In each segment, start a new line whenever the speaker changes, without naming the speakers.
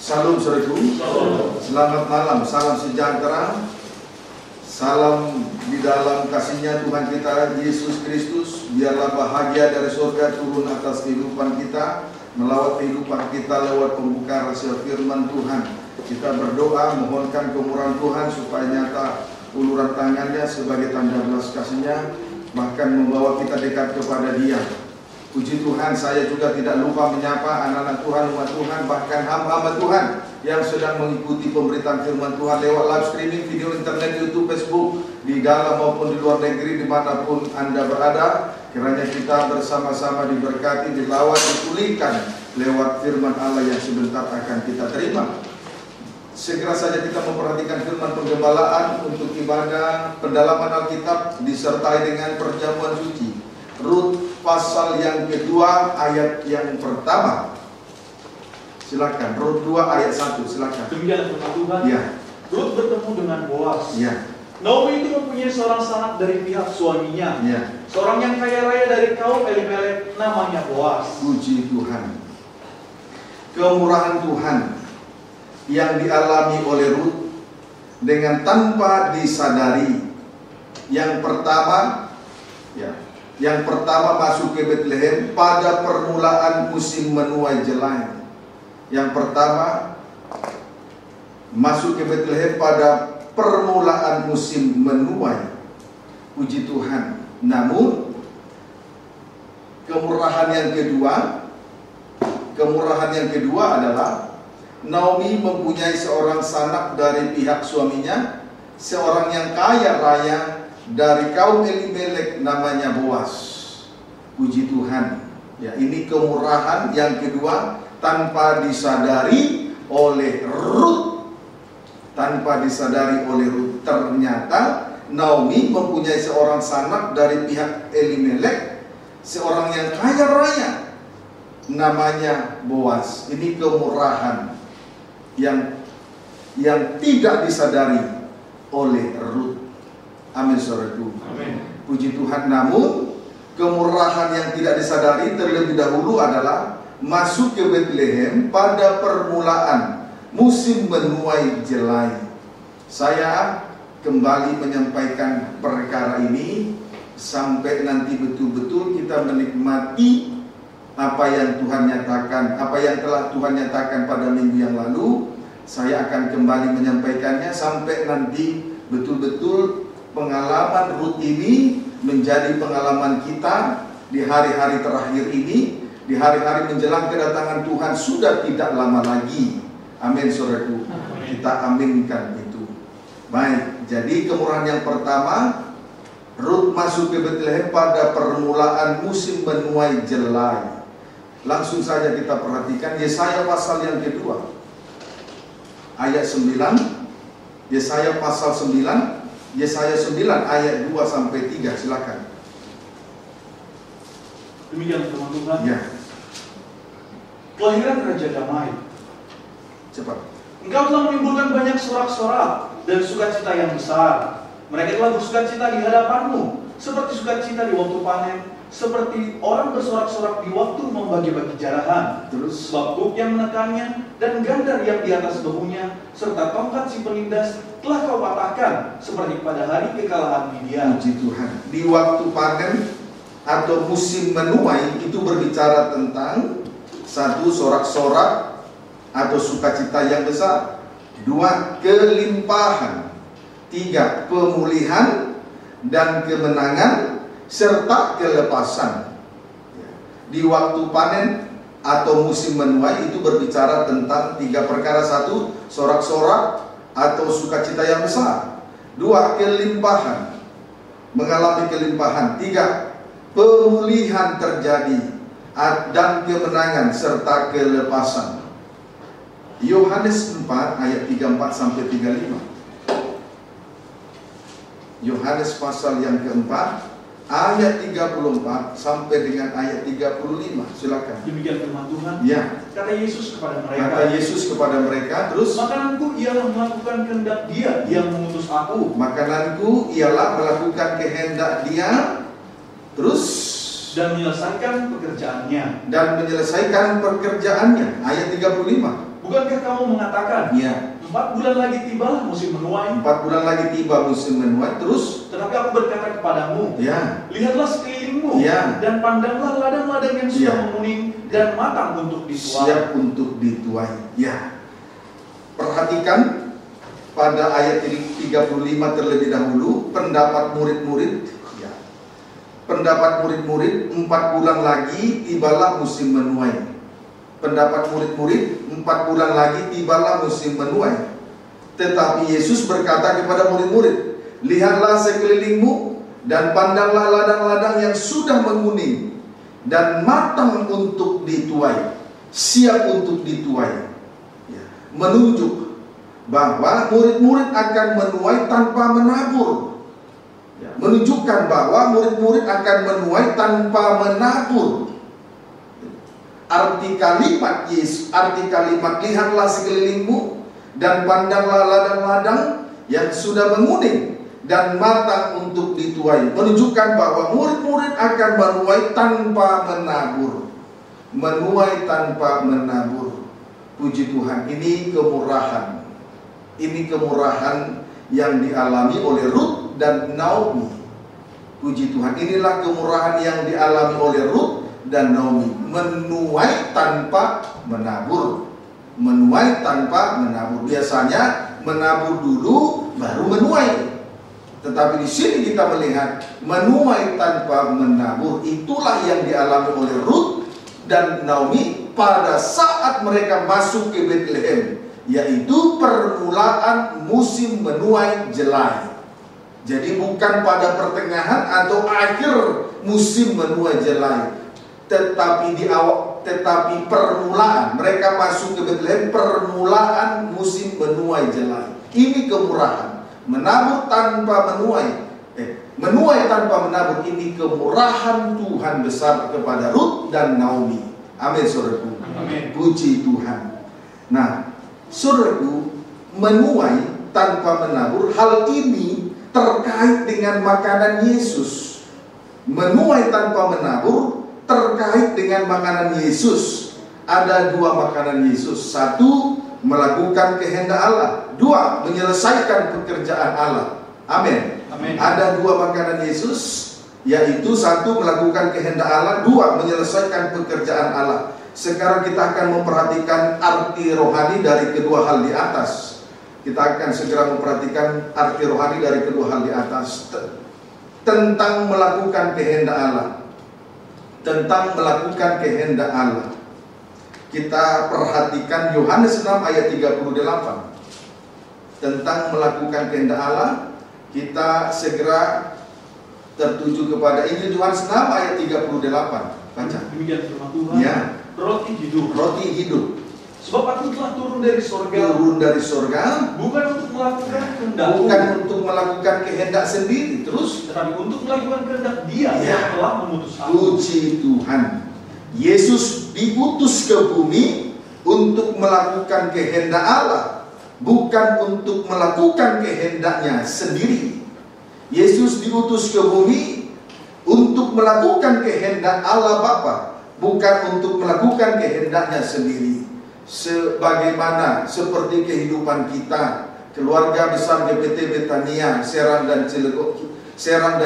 Salam saudaraku, selamat malam, salam sejahtera, salam di dalam kasihnya Tuhan kita Yesus Kristus. Biarlah bahagia dari surga turun atas kehidupan kita, melawat kehidupan kita lewat pembuka rahasia firman Tuhan. Kita berdoa mohonkan kemurahan Tuhan supaya nyata uluran tangannya sebagai tanda belas kasihnya, bahkan membawa kita dekat kepada Dia. Puji Tuhan, saya juga tidak lupa menyapa anak-anak Tuhan, umat Tuhan, bahkan hamba-hamba Tuhan yang sedang mengikuti pemberitaan firman Tuhan lewat live streaming, video internet, YouTube, Facebook, di dalam maupun di luar negeri, dimanapun Anda berada. Kiranya kita bersama-sama diberkati, dilawat, dipulihkan lewat firman Allah yang sebentar akan kita terima. Segera saja kita memperhatikan firman penggembalaan untuk ibadah pendalaman Alkitab disertai dengan perjamuan suci. Rut pasal yang kedua ayat yang pertama. Silakan. Rut 2 ayat 1. Silakan.
Demikian firman Tuhan.
Ya.
Rut bertemu dengan Boas.
Ya.
Naomi itu mempunyai seorang sanak dari pihak suaminya.
Ya.
Seorang yang kaya raya dari kaum Elimelek, namanya Boas.
Puji Tuhan. Kemurahan Tuhan yang dialami oleh Rut dengan tanpa disadari. Yang pertama, ya. Yang pertama masuk ke Bethlehem pada permulaan musim menuai jelai. Yang pertama masuk ke Bethlehem pada permulaan musim menuai. Puji Tuhan. Namun kemurahan yang kedua adalah Naomi mempunyai seorang sanak dari pihak suaminya, seorang yang kaya raya dari kaum Elimelek, namanya Boas. Puji Tuhan. Ya, ini kemurahan yang kedua tanpa disadari oleh Rut. Tanpa disadari oleh Rut. Ternyata Naomi mempunyai seorang sanak dari pihak Elimelek, seorang yang kaya raya, namanya Boas. Ini kemurahan yang tidak disadari oleh Rut. Amin, saudaraku.
Amin.
Puji Tuhan. Namun kemurahan yang tidak disadari terlebih dahulu adalah masuk ke Bethlehem pada permulaan musim menuai jelai. Saya kembali menyampaikan perkara ini sampai nanti betul-betul kita menikmati apa yang Tuhan nyatakan, apa yang telah Tuhan nyatakan pada minggu yang lalu. Saya akan kembali menyampaikannya sampai nanti betul-betul pengalaman Rut ini menjadi pengalaman kita di hari-hari terakhir ini, di hari-hari menjelang kedatangan Tuhan sudah tidak lama lagi. Amin, saudaraku. Kita aminkan itu. Baik, jadi kemurahan yang pertama, Rut masuk ke Bethlehem pada permulaan musim menuai jelai. Langsung saja kita perhatikan Yesaya pasal yang kedua, ayat 9. Yesaya pasal 9. Yesaya 9 ayat 2 sampai 3. Silakan.
Demikian firman Tuhan.
Ya.
Kelahiran Raja Damai.
Cepat.
Engkau telah menimbulkan banyak sorak-sorak dan sukacita yang besar. Mereka telah bersukacita di hadapanmu, seperti sukacita di waktu panen, seperti orang bersorak-sorak di waktu membagi-bagi jarahan.
Terus.
Sebab buk yang menekannya dan gandar yang di atas bahunya, serta tongkat si penindas telah kau patahkan, seperti pada hari kekalahan Midian.
Puji Tuhan. Di waktu panen atau musim menuai itu berbicara tentang satu, sorak-sorak atau sukacita yang besar. Dua, kelimpahan. Tiga, pemulihan dan kemenangan serta kelepasan. Di waktu panen atau musim menuai itu berbicara tentang tiga perkara. Satu, sorak-sorak atau sukacita yang besar. Dua, kelimpahan, mengalami kelimpahan. Tiga, pemulihan terjadi dan kemenangan serta kelepasan. Yohanes 4 ayat 34 sampai 35. Yohanes pasal yang keempat ayat 34 sampai dengan ayat 35. Silakan.
Demikian firman Tuhan.
Ya.
Kata Yesus kepada mereka.
Kata Yesus kepada mereka, terus,
makananku ialah melakukan kehendak Dia yang mengutus aku.
makananku ialah melakukan kehendak Dia. Terus,
dan menyelesaikan pekerjaannya.
Dan menyelesaikan pekerjaannya. Ayat 35.
Bukankah kamu mengatakan,
Ya.
4 bulan lagi tibalah musim menuai?
4 bulan lagi tiba musim menuai. Terus?
Tetapi aku berkata kepadamu,
Ya.
lihatlah sekelilingmu,
Ya.
dan pandanglah ladang-ladang yang sudah
Ya.
menguning dan matang untuk dituai.
Siap untuk dituai. Ya. Perhatikan pada ayat 35 terlebih dahulu, pendapat murid-murid. Ya. Pendapat murid-murid, 4 bulan lagi tibalah musim menuai. Pendapat murid-murid, 4 bulan lagi tibalah musim menuai. Tetapi Yesus berkata kepada murid-murid, lihatlah sekelilingmu dan pandanglah ladang-ladang yang sudah menguning dan matang untuk dituai, siap untuk dituai. Ya. Menunjuk bahwa murid-murid akan menuai tanpa menabur. Ya. Menunjukkan bahwa murid-murid akan menuai tanpa menabur. Arti kalimat Yesus, arti kalimat lihatlah sekelilingmu dan pandanglah ladang-ladang yang sudah menguning dan matang untuk dituai, menunjukkan bahwa murid-murid akan menuai tanpa menabur. Menuai tanpa menabur. Puji Tuhan, ini kemurahan. Ini kemurahan yang dialami oleh Ruth dan Naomi. Puji Tuhan, inilah kemurahan yang dialami oleh Ruth dan Naomi, menuai tanpa menabur. Menuai tanpa menabur. Biasanya menabur dulu baru menuai. Tetapi di sini kita melihat menuai tanpa menabur. Itulah yang dialami oleh Ruth dan Naomi pada saat mereka masuk ke Bethlehem, yaitu permulaan musim menuai jelai. Jadi bukan pada pertengahan atau akhir musim menuai jelai, tetapi tetapi permulaan mereka masuk ke Bethlehem, permulaan musim menuai jelai. Ini kemurahan. Menabur tanpa menuai, menuai tanpa menabur, ini kemurahan Tuhan besar kepada Ruth dan Naomi. Amin, saudaraku.
Amin.
Puji Tuhan. Nah, saudaraku, menuai tanpa menabur, hal ini terkait dengan makanan Yesus. Menuai tanpa menabur terkait dengan makanan Yesus. Ada 2 makanan Yesus. 1, melakukan kehendak Allah. 2, menyelesaikan pekerjaan Allah. Amin.
Amin.
Ada 2 makanan Yesus, yaitu 1, melakukan kehendak Allah, 2, menyelesaikan pekerjaan Allah. Sekarang kita akan memperhatikan arti rohani dari kedua hal di atas. Kita akan segera memperhatikan arti rohani dari kedua hal di atas. Tentang melakukan kehendak Allah. Tentang melakukan kehendak Allah. Kita perhatikan Yohanes 6 ayat 38. Tentang melakukan kehendak Allah, kita segera tertuju kepada Injil Yohanes 6 ayat 38. Baca.
Demikian firman Tuhan.
Ya.
Roti hidup.
Roti hidup.
Sebab aku telah turun dari surga.
Turun dari surga.
Bukan untuk melakukan kehendak.
Bukan untuk melakukan kehendak sendiri. Terus.
Tetapi untuk melakukan kehendak Dia yang telah mengutus aku.
Puji Tuhan. Yesus diutus ke bumi untuk melakukan kehendak Allah, bukan untuk melakukan kehendaknya sendiri. Yesus diutus ke bumi untuk melakukan kehendak Allah Bapa, bukan untuk melakukan kehendaknya sendiri. Sebagaimana seperti kehidupan kita, keluarga besar GPT Betania Serang dan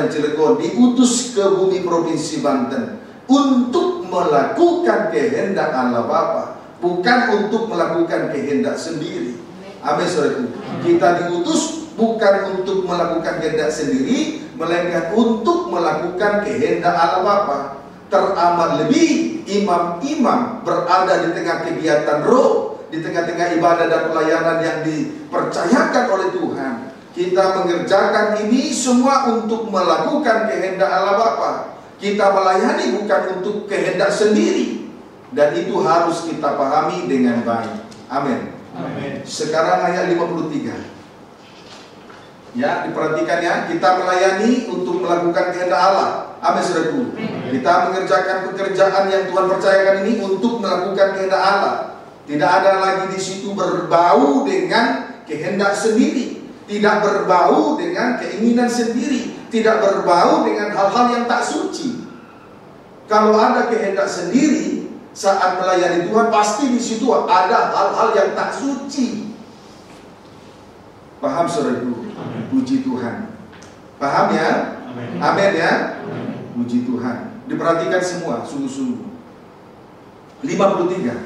Cilegon diutus ke bumi Provinsi Banten untuk melakukan kehendak Allah Bapa, bukan untuk melakukan kehendak sendiri. Amin, saudaraku. Kita diutus bukan untuk melakukan kehendak sendiri, melainkan untuk melakukan kehendak Allah Bapa. Teramat lebih imam-imam berada di tengah kegiatan roh, di tengah-tengah ibadah dan pelayanan yang dipercayakan oleh Tuhan. Kita mengerjakan ini semua untuk melakukan kehendak Allah Bapa. Kita melayani bukan untuk kehendak sendiri. Dan itu harus kita pahami dengan baik. Amin.
Amin.
Sekarang ayat 53. Ya, diperhatikan ya. Kita melayani untuk melakukan kehendak Allah. Amin, saudaraku. Kita mengerjakan pekerjaan yang Tuhan percayakan ini untuk melakukan kehendak Allah. Tidak ada lagi di situ berbau dengan kehendak sendiri. Tidak berbau dengan keinginan sendiri. Tidak berbau dengan hal-hal yang tak suci. Kalau ada kehendak sendiri saat melayani Tuhan, pasti di situ ada hal-hal yang tak suci. Paham saudaraku? Puji Tuhan. Paham ya? Amin ya? Puji Tuhan. Diperhatikan semua, sungguh-sungguh. 53.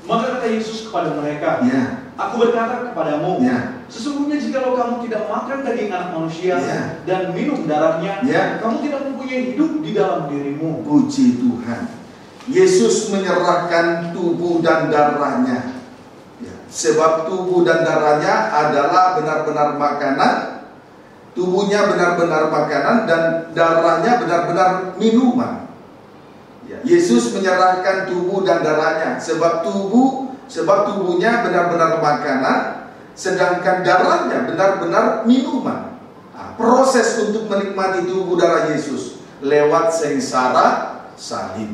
Maka kata Yesus kepada mereka,
Ya.
Aku berkata kepadamu,
Ya.
sesungguhnya jikalau kamu tidak makan daging anak manusia
Ya.
dan minum darahnya,
Ya.
kamu tidak mempunyai hidup di dalam dirimu.
Puji Tuhan. Yesus menyerahkan tubuh dan darahnya. Ya. Sebab tubuh dan darahnya adalah benar-benar makanan. Tubuhnya benar-benar makanan dan darahnya benar-benar minuman. Ya. Yesus menyerahkan tubuh dan darahnya. Sebab tubuhnya benar-benar makanan, sedangkan darahnya benar-benar minuman. Nah, proses untuk menikmati tubuh darah Yesus lewat sengsara salib.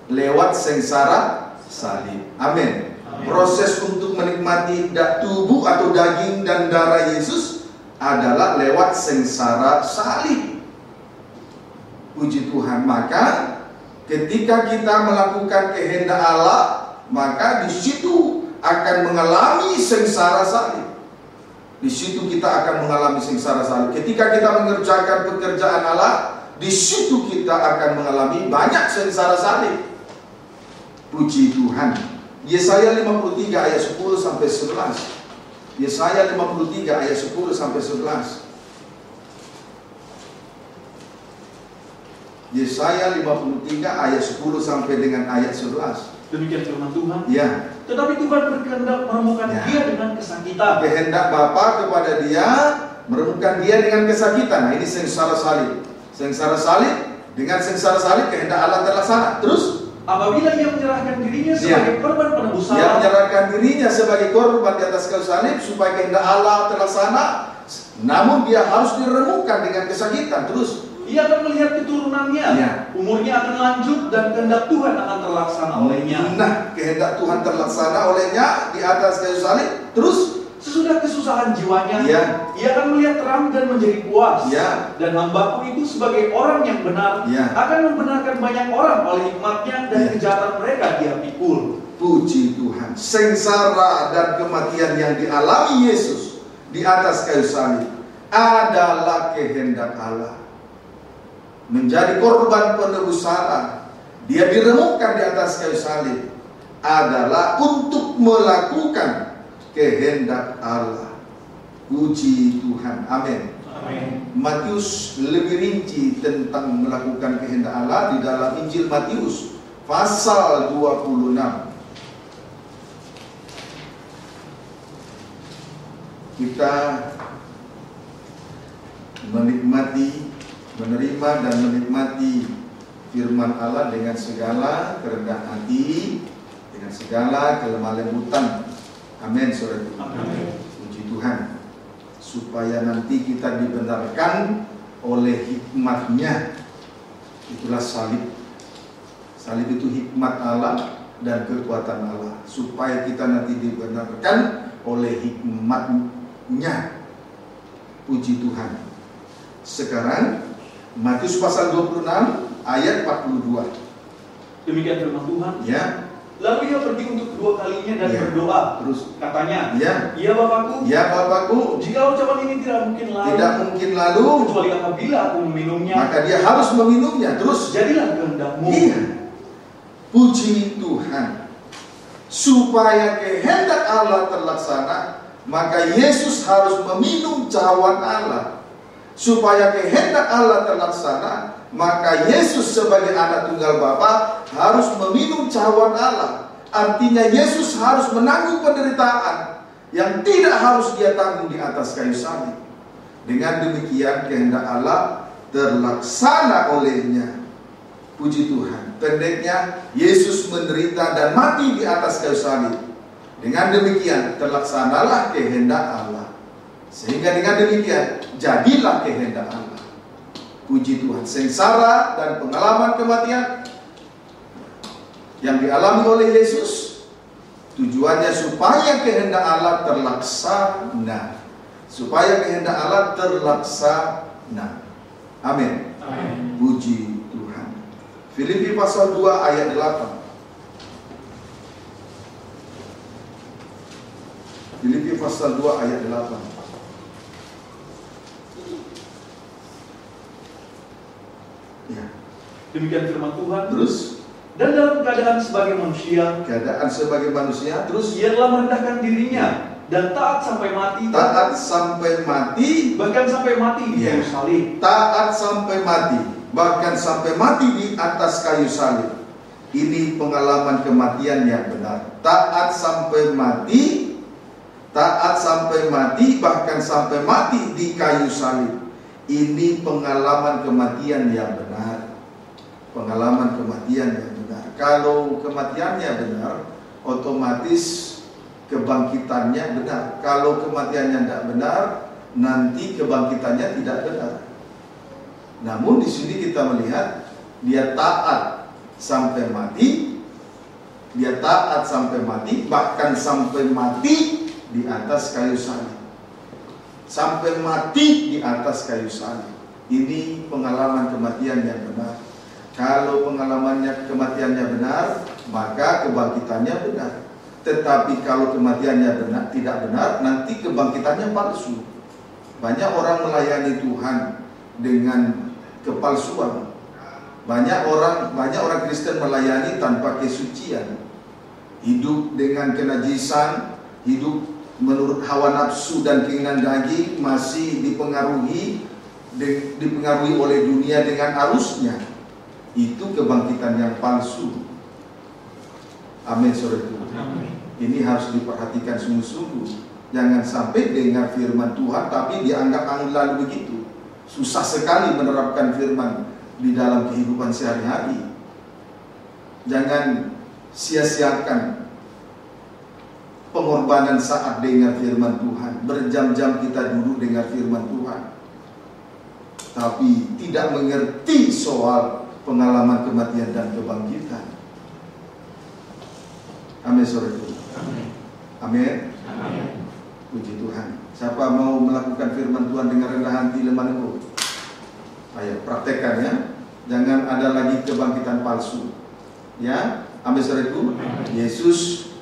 Lewat sengsara salib. Amin. Proses untuk menikmati tubuh atau daging dan darah Yesus adalah lewat sengsara salib. Puji Tuhan. Maka ketika kita melakukan kehendak Allah, maka di situ akan mengalami sengsara salib. Di situ kita akan mengalami sengsara salib. Ketika kita mengerjakan pekerjaan Allah, di situ kita akan mengalami banyak sengsara salib. Puji Tuhan. Yesaya 53 ayat 10 sampai 11. Yesaya 53 ayat 10 sampai 11. Yesaya 53 ayat 10 sampai dengan ayat 11.
Demikian firman Tuhan.
Ya.
Tetapi Tuhan berkehendak menemukan
Ya.
dia dengan kesakitan.
Kehendak Bapa kepada dia menemukan dia dengan kesakitan. Nah, ini sengsara salib. Sengsara salib, dengan sengsara salib kehendak Allah terlaksana. Terus
Apabila ia menyerahkan dirinya sebagai korban penebus
dia
salah,
menyerahkan dirinya sebagai korban di atas kayu salib supaya kehendak Allah terlaksana. Namun dia harus diremukkan dengan kesakitan. Terus
ia akan melihat keturunannya.
Ya.
Umurnya akan lanjut dan kehendak Tuhan akan terlaksana olehnya.
Nah, kehendak Tuhan terlaksana olehnya di atas kayu salib. Terus
Sesudah kesusahan jiwanya,
Ya.
ia akan melihat terang dan menjadi puas.
Ya.
Dan hambaku itu sebagai orang yang benar
Ya.
akan membenarkan banyak orang oleh hikmatnya dan
Ya.
kejahatan mereka dia pikul.
puji Tuhan, sengsara dan kematian yang dialami Yesus di atas kayu salib adalah kehendak Allah. Menjadi korban penebus salah, dia diremukkan di atas kayu salib adalah untuk melakukan kehendak Allah. Puji Tuhan. Amin.
Amin.
Matius lebih rinci tentang melakukan kehendak Allah di dalam Injil Matius pasal 26. Kita menerima dan menikmati firman Allah dengan segala kerendahan hati, dengan segala kelemah lembutan. Amin, saudara.
Amin.
Puji Tuhan. Supaya nanti kita dibenarkan oleh hikmat-Nya. Itulah salib. Salib itu hikmat Allah dan kekuatan Allah. Supaya kita nanti dibenarkan oleh hikmat-Nya. Puji Tuhan. Sekarang Matius pasal 26 ayat 42.
Demikian firman Tuhan.
Ya.
Lalu ia pergi untuk kedua kalinya dan
Ya.
berdoa.
Terus
Katanya,
ya,
"Ya Bapakku,
ya Bapakku,
jika ucapan ini tidak mungkin lalu,
tidak mungkin lalu,
kecuali apabila aku meminumnya,
maka dia harus meminumnya. Terus
jadilah kehendak-Mu."
iya. Puji Tuhan. Supaya kehendak Allah terlaksana, maka Yesus harus meminum cawan Allah. Supaya kehendak Allah terlaksana, maka Yesus sebagai anak tunggal Bapa harus meminum cawan Allah. Artinya Yesus harus menanggung penderitaan yang tidak harus dia tanggung di atas kayu salib. Dengan demikian kehendak Allah terlaksana olehnya. Puji Tuhan. Pendeknya, Yesus menderita dan mati di atas kayu salib. Dengan demikian terlaksanalah kehendak Allah. Sehingga dengan demikian jadilah kehendak Allah. Puji Tuhan. Sengsara dan pengalaman kematian yang dialami oleh Yesus, tujuannya supaya kehendak Allah terlaksana. Supaya kehendak Allah terlaksana. Amin.
Amin.
Puji Tuhan. Filipi pasal 2 ayat 8. Filipi pasal 2 ayat 8. Ya.
Demikian firman Tuhan.
Terus,
dan dalam keadaan sebagai manusia,
terus
ia telah merendahkan dirinya dan taat sampai mati. Bahkan sampai mati di kayu salib.
Taat sampai mati, bahkan sampai mati di atas kayu salib. Ini pengalaman kematian yang benar. Taat sampai mati, bahkan sampai mati di kayu salib. Ini pengalaman kematian yang benar. Pengalaman kematian yang benar. Kalau kematiannya benar, otomatis kebangkitannya benar. Kalau kematiannya tidak benar, nanti kebangkitannya tidak benar. Namun di sini kita melihat dia taat sampai mati, bahkan sampai mati di atas kayu salib. Sampai mati di atas kayu salib. Ini pengalaman kematian yang benar. Kalau kematiannya benar, maka kebangkitannya benar. Tetapi kalau kematiannya tidak benar, nanti kebangkitannya palsu. Banyak orang melayani Tuhan dengan kepalsuan. Banyak orang Kristen melayani tanpa kesucian. Hidup dengan kenajisan, hidup menurut hawa nafsu dan keinginan daging, masih dipengaruhi oleh dunia dengan arusnya. Itu kebangkitan yang palsu. Amin, saudaraku. Ini harus diperhatikan sungguh-sungguh. Jangan sampai dengar firman Tuhan tapi dianggap angin lalu begitu. Susah sekali menerapkan firman di dalam kehidupan sehari-hari. Jangan sia-siakan pengorbanan saat dengar firman Tuhan. Berjam-jam kita duduk dengar firman Tuhan, tapi tidak mengerti soal pengalaman kematian dan kebangkitan. Amin, saudaraku. Amin. Puji Tuhan. Siapa mau melakukan firman Tuhan dengan rendah hati, lemah lembut? Ayo praktekkan ya. Jangan ada lagi kebangkitan palsu. Ya, amin, saudaraku. Yesus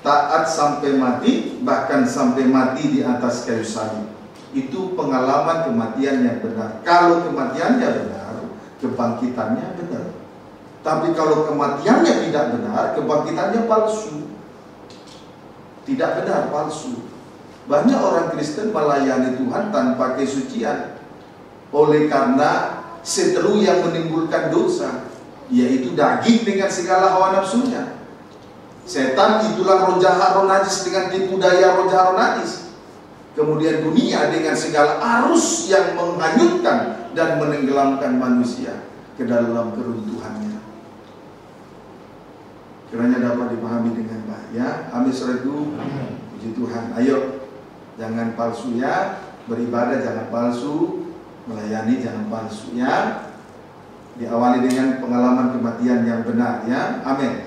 taat sampai mati, bahkan sampai mati di atas kayu salib. Itu pengalaman kematian yang benar. Kalau kematiannya benar, kebangkitannya benar. Tapi kalau kematiannya tidak benar, kebangkitannya palsu. Tidak benar, palsu. Banyak orang Kristen melayani Tuhan tanpa kesucian, oleh karena seteru yang menimbulkan dosa, yaitu daging dengan segala hawa nafsunya. Setan itulah roh jahat, roh najis dengan tipu daya roh jahat, roh najis. Kemudian dunia dengan segala arus yang menghanyutkan dan menenggelamkan manusia ke dalam keruntuhannya. Kiranya dapat dipahami dengan baik ya. Amin, saudaraku. Puji Tuhan. Ayo, jangan palsu ya. Beribadah jangan palsu, melayani jangan palsu ya. Diawali dengan pengalaman kematian yang benar ya. Amin.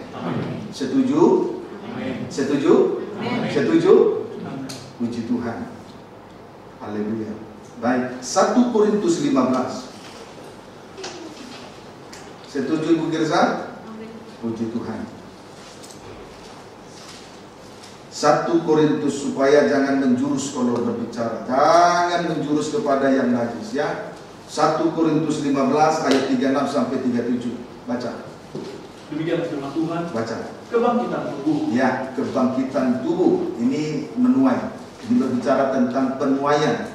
Setuju? Amin. Setuju? Amin. Setuju? Amin. Puji Tuhan. Haleluya. Baik, 1 Korintus 15. Setuju Ibu Girza? Puji Tuhan. 1 Korintus, supaya jangan menjurus kalau berbicara. Jangan menjurus kepada yang najis ya. 1 Korintus 15 ayat 36 sampai 37. Baca.
Demikian firman Tuhan.
Baca.
Kebangkitan tubuh.
Ya, kebangkitan tubuh. Ini menuai. Ini berbicara tentang penuaian.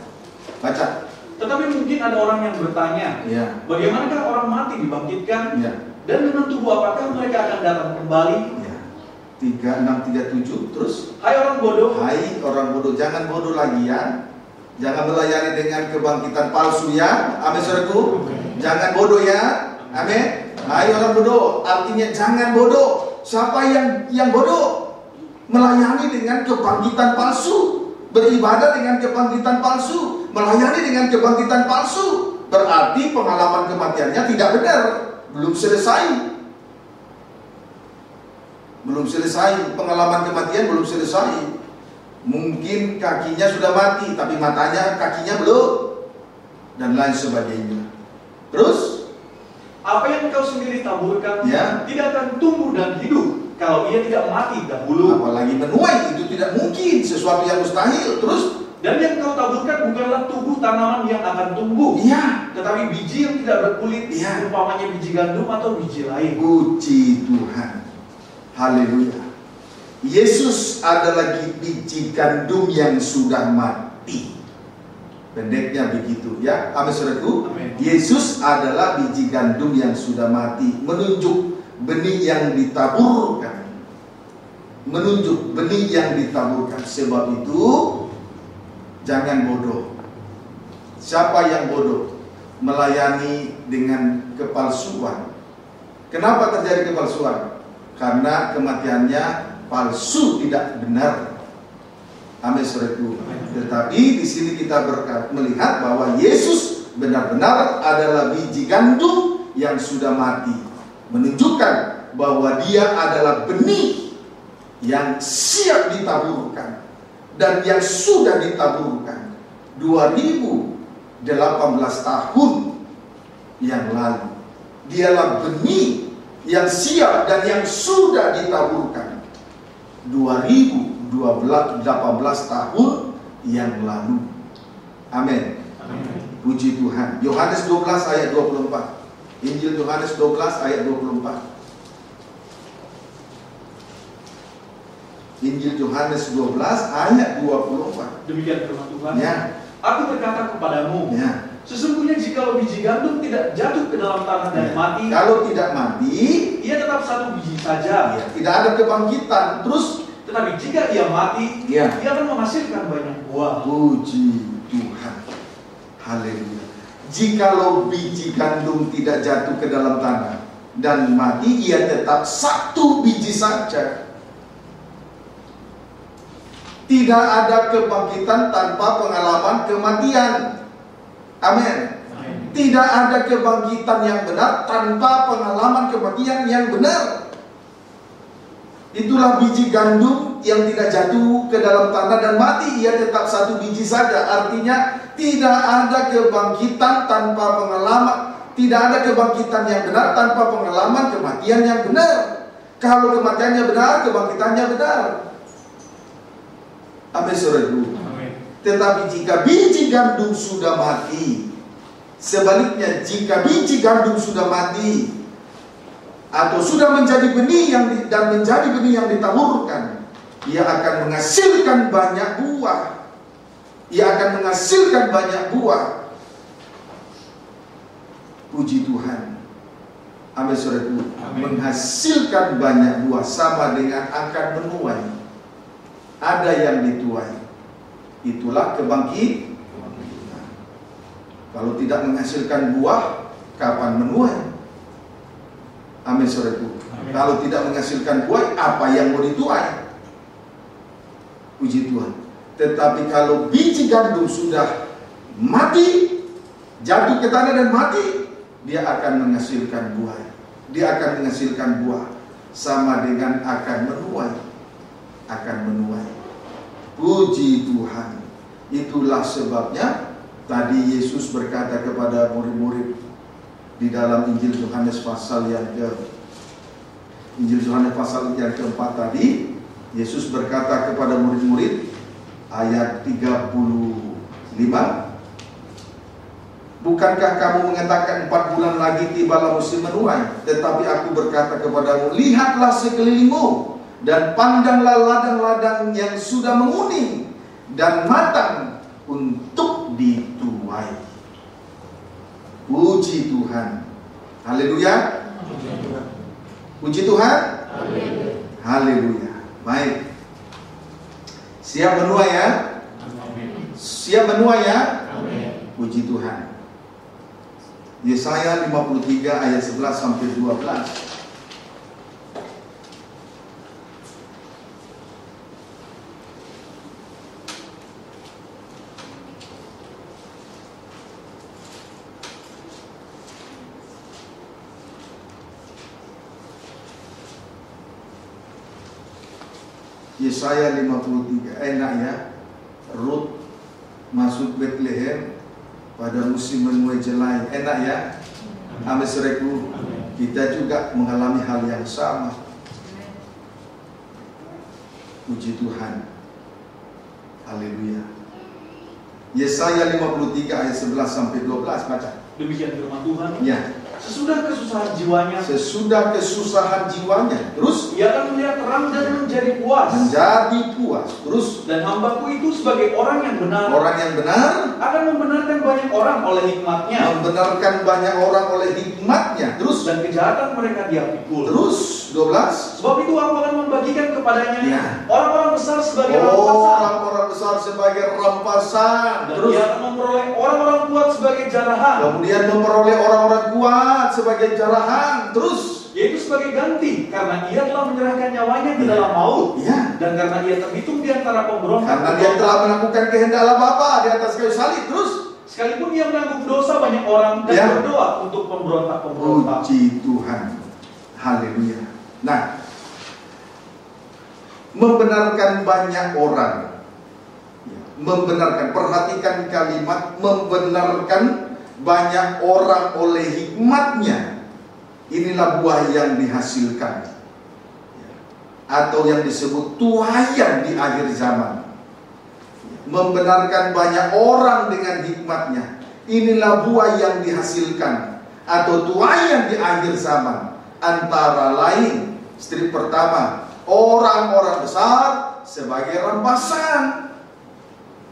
Baca.
Tetapi mungkin ada orang yang bertanya,
ya,
bagaimanakah orang mati dibangkitkan?
Ya.
Dan dengan tubuh apakah mereka akan datang kembali?
Ya. 3637 terus.
Hai orang bodoh.
Hai orang bodoh, jangan bodoh lagi ya. Jangan melayani dengan kebangkitan palsu ya. Amin, saudaraku. Jangan bodoh ya. Amin. Hai orang bodoh, artinya jangan bodoh. Siapa yang bodoh? Melayani dengan kebangkitan palsu, beribadah dengan kebangkitan palsu, melayani dengan kebangkitan palsu. Berarti pengalaman kematiannya tidak benar, belum selesai. Belum selesai, pengalaman kematian belum selesai. Mungkin kakinya sudah mati, tapi kakinya belum, dan lain sebagainya. Terus,
apa yang engkau sendiri taburkan
Ya.
tidak akan tumbuh dan hidup kalau ia tidak mati dahulu.
Apalagi menuai, itu tidak mungkin, sesuatu yang mustahil. Terus,
Dan yang kau taburkan bukanlah tubuh tanaman yang akan tumbuh,
iya,
tetapi biji yang tidak berkulit,
Iya.
umpamanya biji gandum atau biji lain.
puji Tuhan. Haleluya. Yesus adalah biji gandum yang sudah mati. Pendeknya begitu ya. Amin saudaraku.
Amin.
Yesus adalah biji gandum yang sudah mati, menunjuk benih yang ditaburkan. Menunjuk benih yang ditaburkan. Sebab itu jangan bodoh. Siapa yang bodoh? Melayani dengan kepalsuan. Kenapa terjadi kepalsuan? Karena kematiannya palsu, tidak benar. Amin saudaraku. Tetapi di sini kita melihat bahwa Yesus benar-benar adalah biji gandum yang sudah mati, menunjukkan bahwa Dia adalah benih yang siap ditaburkan dan yang sudah ditaburkan 2018 tahun yang lalu. Dialah benih yang siap dan yang sudah ditaburkan 2018 tahun yang lalu. Amin. Puji Tuhan. Yohanes 12 ayat 24. Injil Yohanes 12 ayat 24. Injil Yohanes 12 ayat 24.
Demikian firman Tuhan.
Ya.
Aku berkata kepadamu,
Ya.
sesungguhnya jikalau biji gandum tidak jatuh ke dalam tanah dan
Ya.
mati,
Kalau tidak mati,
ia tetap satu biji saja.
ya, tidak ada kebangkitan. Terus,
Tetapi jika ia mati,
Ya.
ia akan menghasilkan banyak buah.
puji Tuhan. Haleluya. Jikalau biji gandum tidak jatuh ke dalam tanah dan mati, ia tetap satu biji saja. Tidak ada kebangkitan tanpa pengalaman kematian. Amin. Tidak ada kebangkitan yang benar tanpa pengalaman kematian yang benar. Itulah biji gandum yang tidak jatuh ke dalam tanah dan mati, ia tetap satu biji saja. Artinya tidak ada kebangkitan tanpa pengalaman, tidak ada kebangkitan yang benar tanpa pengalaman kematian yang benar. Kalau kematiannya benar, kebangkitannya benar. Amin saudaraku. Tetapi jika biji gandum sudah mati, sebaliknya jika biji gandum sudah mati atau sudah menjadi benih dan menjadi benih yang ditaburkan, ia akan menghasilkan banyak buah. Ia akan menghasilkan banyak buah. Puji Tuhan. Amin saudaraku. Menghasilkan banyak buah sama dengan akan menuai. Ada yang dituai. Itulah kebangkitan. Kalau tidak menghasilkan buah, kapan menuai? Amin saudaraku. Kalau tidak menghasilkan buah, apa yang mau dituai? Puji Tuhan. Tetapi kalau biji gandum sudah mati, jatuh ke tanah dan mati, dia akan menghasilkan buah. Dia akan menghasilkan buah sama dengan akan menuai. Akan menuai. Puji Tuhan. Itulah sebabnya tadi Yesus berkata kepada murid-murid di dalam Injil Yohanes pasal yang keempat tadi, Yesus berkata kepada murid-murid ayat 35, bukankah kamu mengatakan 4 bulan lagi tibalah musim menuai? Tetapi aku berkata kepadamu, lihatlah sekelilingmu dan pandanglah ladang-ladang yang sudah menguning dan matang untuk dituai. Puji Tuhan. Haleluya. Puji Tuhan. Haleluya. Baik. Siap menuai ya? Siap menuai ya? Puji Tuhan. Yesaya 53 ayat 11 sampai 12. Yesaya 53, enak ya. Rut masuk Bethlehem pada musim menuai jelai, enak ya. Amin saudaraku. Kita juga mengalami hal yang sama. Puji Tuhan. Haleluya. Yesaya 53 ayat 11 sampai 12 baca.
Demikian firman Tuhan.
Ya.
Sesudah kesusahan jiwanya,
terus
ia akan melihat terang dan menjadi puas.
Terus,
dan hambaku itu sebagai orang yang benar, akan membenarkan banyak orang oleh hikmatnya.
Terus,
dan kejahatan mereka dia pikul.
Terus 12.
Sebab itu aku akan membagikan kepadanya orang-orang besar sebagai rampasan. Dan
Terus,
dia akan memperoleh orang-orang kuat sebagai jarahan.
Terus,
yaitu sebagai ganti karena ia telah menyerahkan nyawanya ke dalam maut. Dan karena dia terhitung di antara pemberontak.
Karena dia telah melakukan kehendak Allah Bapa di atas kayu salib. Terus,
sekalipun ia menanggung dosa banyak orang dan berdoa untuk pemberontak-pemberontak.
Puji Tuhan. Haleluya. Nah, membenarkan banyak orang. Perhatikan kalimat membenarkan banyak orang oleh hikmatnya. Inilah buah yang dihasilkan, atau yang disebut tuaian di akhir zaman. Membenarkan banyak orang dengan hikmatnya. Inilah buah yang dihasilkan, atau tuaian di akhir zaman. Antara lain, strip pertama, orang-orang besar sebagai rampasan.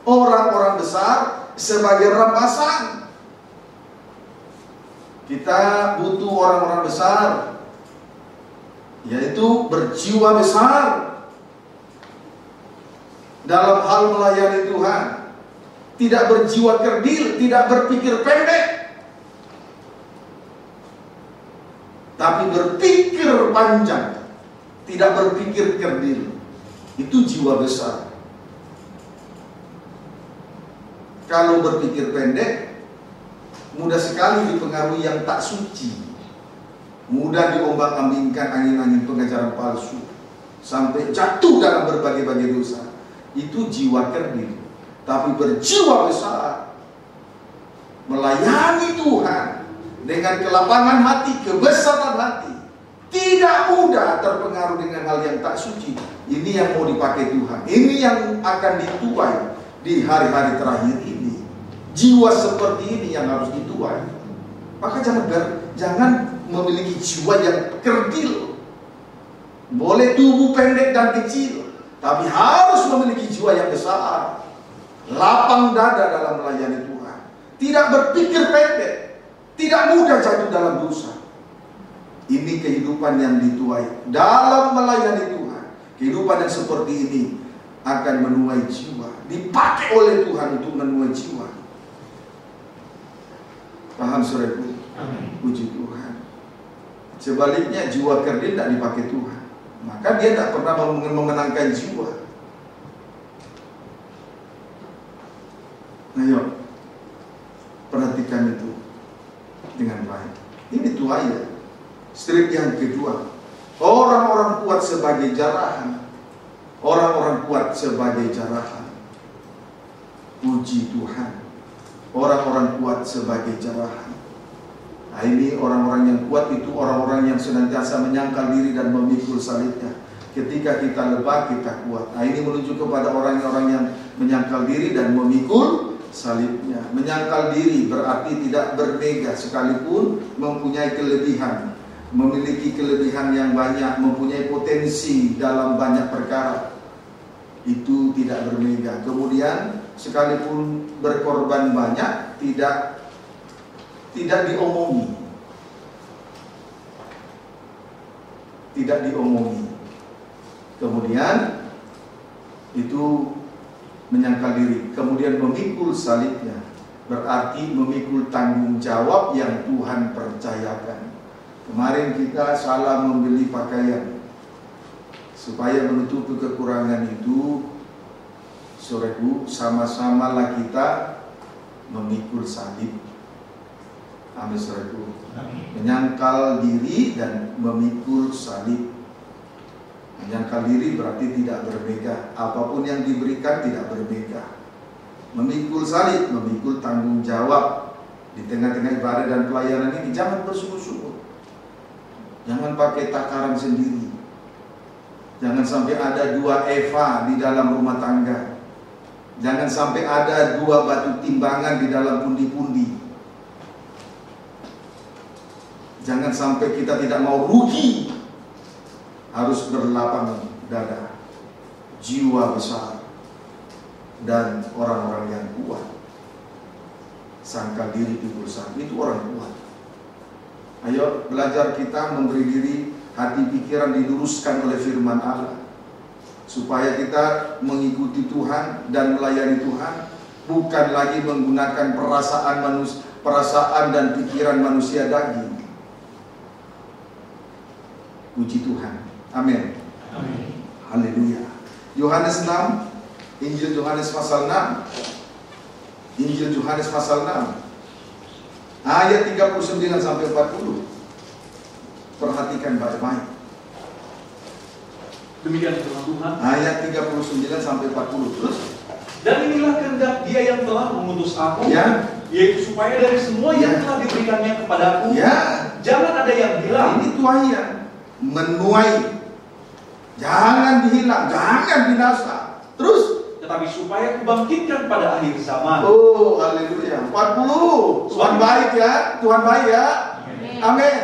Orang-orang besar sebagai rampasan. Kita butuh orang-orang besar, yaitu berjiwa besar dalam hal melayani Tuhan. Tidak berjiwa kerdil, tidak berpikir pendek, tapi berpikir panjang, tidak berpikir kerdil. Itu jiwa besar. Kalau berpikir pendek, mudah sekali dipengaruhi yang tak suci. Mudah diombang-ambingkan angin-angin pengajaran palsu, sampai jatuh dalam berbagai-bagai dosa. Itu jiwa kerdil. Tapi berjiwa besar, melayani Tuhan dengan kelapangan hati, kebesaran hati, tidak mudah terpengaruh dengan hal yang tak suci. Ini yang mau dipakai Tuhan. Ini yang akan dituai di hari-hari terakhir ini. Jiwa seperti ini yang harus dituai. Maka jangan memiliki jiwa yang kerdil. Boleh tubuh pendek dan kecil, tapi harus memiliki jiwa yang besar. Lapang dada dalam melayani Tuhan. Tidak berpikir pendek, tidak mudah jatuh dalam dosa. Ini kehidupan yang dituai dalam melayani Tuhan. Kehidupan yang seperti ini akan menuai jiwa, dipakai oleh Tuhan untuk menuai jiwa. Paham saudaraku? Puji Tuhan. Sebaliknya jiwa kerdil tidak dipakai Tuhan, maka dia tidak pernah memenangkan jiwa. Ayo, perhatikan itu dengan baik. Ini tuaian. Strip yang kedua, orang-orang kuat sebagai jarahan. Orang-orang kuat sebagai jarahan. Puji Tuhan. Orang-orang kuat sebagai jarahan. Nah, ini orang-orang yang kuat itu orang-orang yang senantiasa menyangkal diri dan memikul salibnya. Ketika kita lemah, kita kuat. Nah, ini menunjuk kepada orang-orang yang menyangkal diri dan memikul salibnya. Menyangkal diri berarti tidak bermegah, sekalipun mempunyai kelebihan, memiliki kelebihan yang banyak, mempunyai potensi dalam banyak perkara. Itu tidak bermegah. Kemudian sekalipun berkorban banyak, tidak diomongi. Tidak diomongi. Kemudian itu menyangkal diri. Kemudian memikul salibnya, berarti memikul tanggung jawab yang Tuhan percayakan. Kemarin kita salah membeli pakaian. Supaya menutupi kekurangan itu, saudaraku, sama-samalah kita memikul salib. Amin, saudaraku. Menyangkal diri dan memikul salib. Menyangkal diri berarti tidak bermegah. Apapun yang diberikan tidak bermegah. Memikul salib, memikul tanggung jawab. Di tengah-tengah ibadah dan pelayanan ini jangan bersungguh-sungguh. Jangan pakai takaran sendiri. Jangan sampai ada 2 Eva di dalam rumah tangga. Jangan sampai ada 2 batu timbangan di dalam pundi-pundi. Jangan sampai kita tidak mau rugi. Harus berlapang dada, jiwa besar, dan orang-orang yang kuat. Sangkal diri pikul sangkal, itu orang kuat. Ayo belajar kita memberi diri, hati pikiran diluruskan oleh firman Allah, supaya kita mengikuti Tuhan dan melayani Tuhan, bukan lagi menggunakan perasaan dan pikiran manusia daging. Puji Tuhan. Amin. Haleluya. Yohanes 6, Injil Yohanes pasal 6. Injil Yohanes pasal 6 ayat 39 sampai 40. Perhatikan baik-baik.
Demikian firman Tuhan.
Ayat 39 sampai 40. Terus,
dan inilah kehendak Dia yang telah mengutus aku,
ya,
yaitu supaya dari semua yang telah diberikannya kepadaku,
ya,
jangan ada yang hilang.
ini tuayan, menuai, jangan dihilang, jangan binasa. Terus,
tetapi supaya kubangkitkan pada akhir zaman.
oh, haleluya. 40. Tuhan baik ya, Tuhan baik ya. Amin.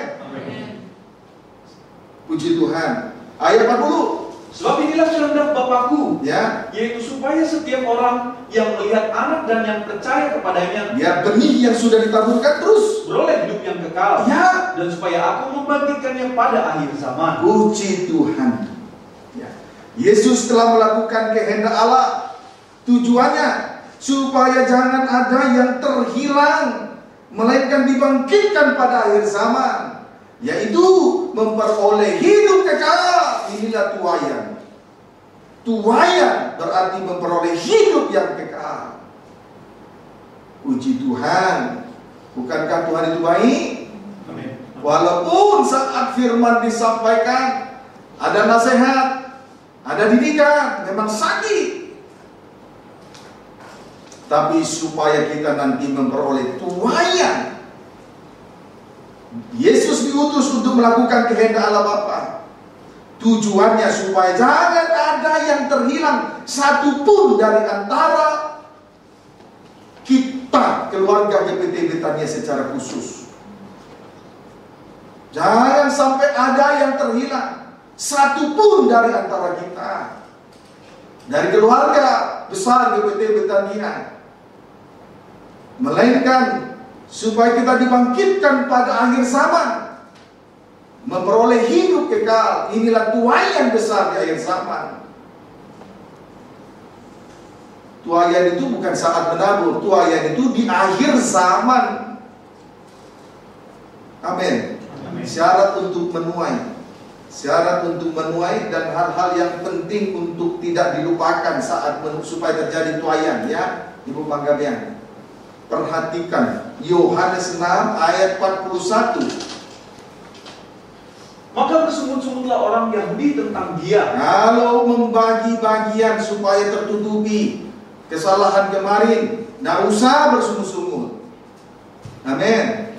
Puji Tuhan. Ayat 40.
Sebab inilah kehendak Bapakku,
Ya,
yaitu supaya setiap orang yang melihat anak dan yang percaya kepadanya,
ya, benih yang sudah ditaburkan terus
beroleh hidup yang kekal.
ya,
Dan supaya aku membangkitkannya pada akhir zaman.
puji Tuhan. Ya. Yesus telah melakukan kehendak Allah. Tujuannya supaya jangan ada yang terhilang, melainkan dibangkitkan pada akhir zaman, yaitu memperoleh hidup kekal. Inilah tuayan. Tuayan berarti memperoleh hidup yang kekal. Puji Tuhan. Bukankah Tuhan itu baik?
Amin.
Walaupun saat firman disampaikan ada nasihat, ada didikan, memang sakit, tapi supaya kita nanti memperoleh tuayan. Yesus diutus untuk melakukan kehendak Allah Bapa. Tujuannya supaya jangan ada yang terhilang satupun dari antara kita, keluarga GPT Betania secara khusus. Jangan sampai ada yang terhilang satupun dari antara kita, dari keluarga besar GPT Betania, melainkan supaya kita dibangkitkan pada akhir zaman, memperoleh hidup kekal. Inilah tuayan besar di akhir zaman. Tuayan itu bukan saat menabur, tuayan itu di akhir zaman. Amin. Syarat untuk menuai, syarat untuk menuai, dan hal-hal yang penting untuk tidak dilupakan saat supaya terjadi tuayan, ya, Ibu Panggabean. Perhatikan Yohanes 6 ayat 41.
Maka bersungut-sungutlah orang Yahudi tentang Dia.
Kalau membagi bagian supaya tertutupi kesalahan kemarin, tidak usah bersungut-sungut. Amin.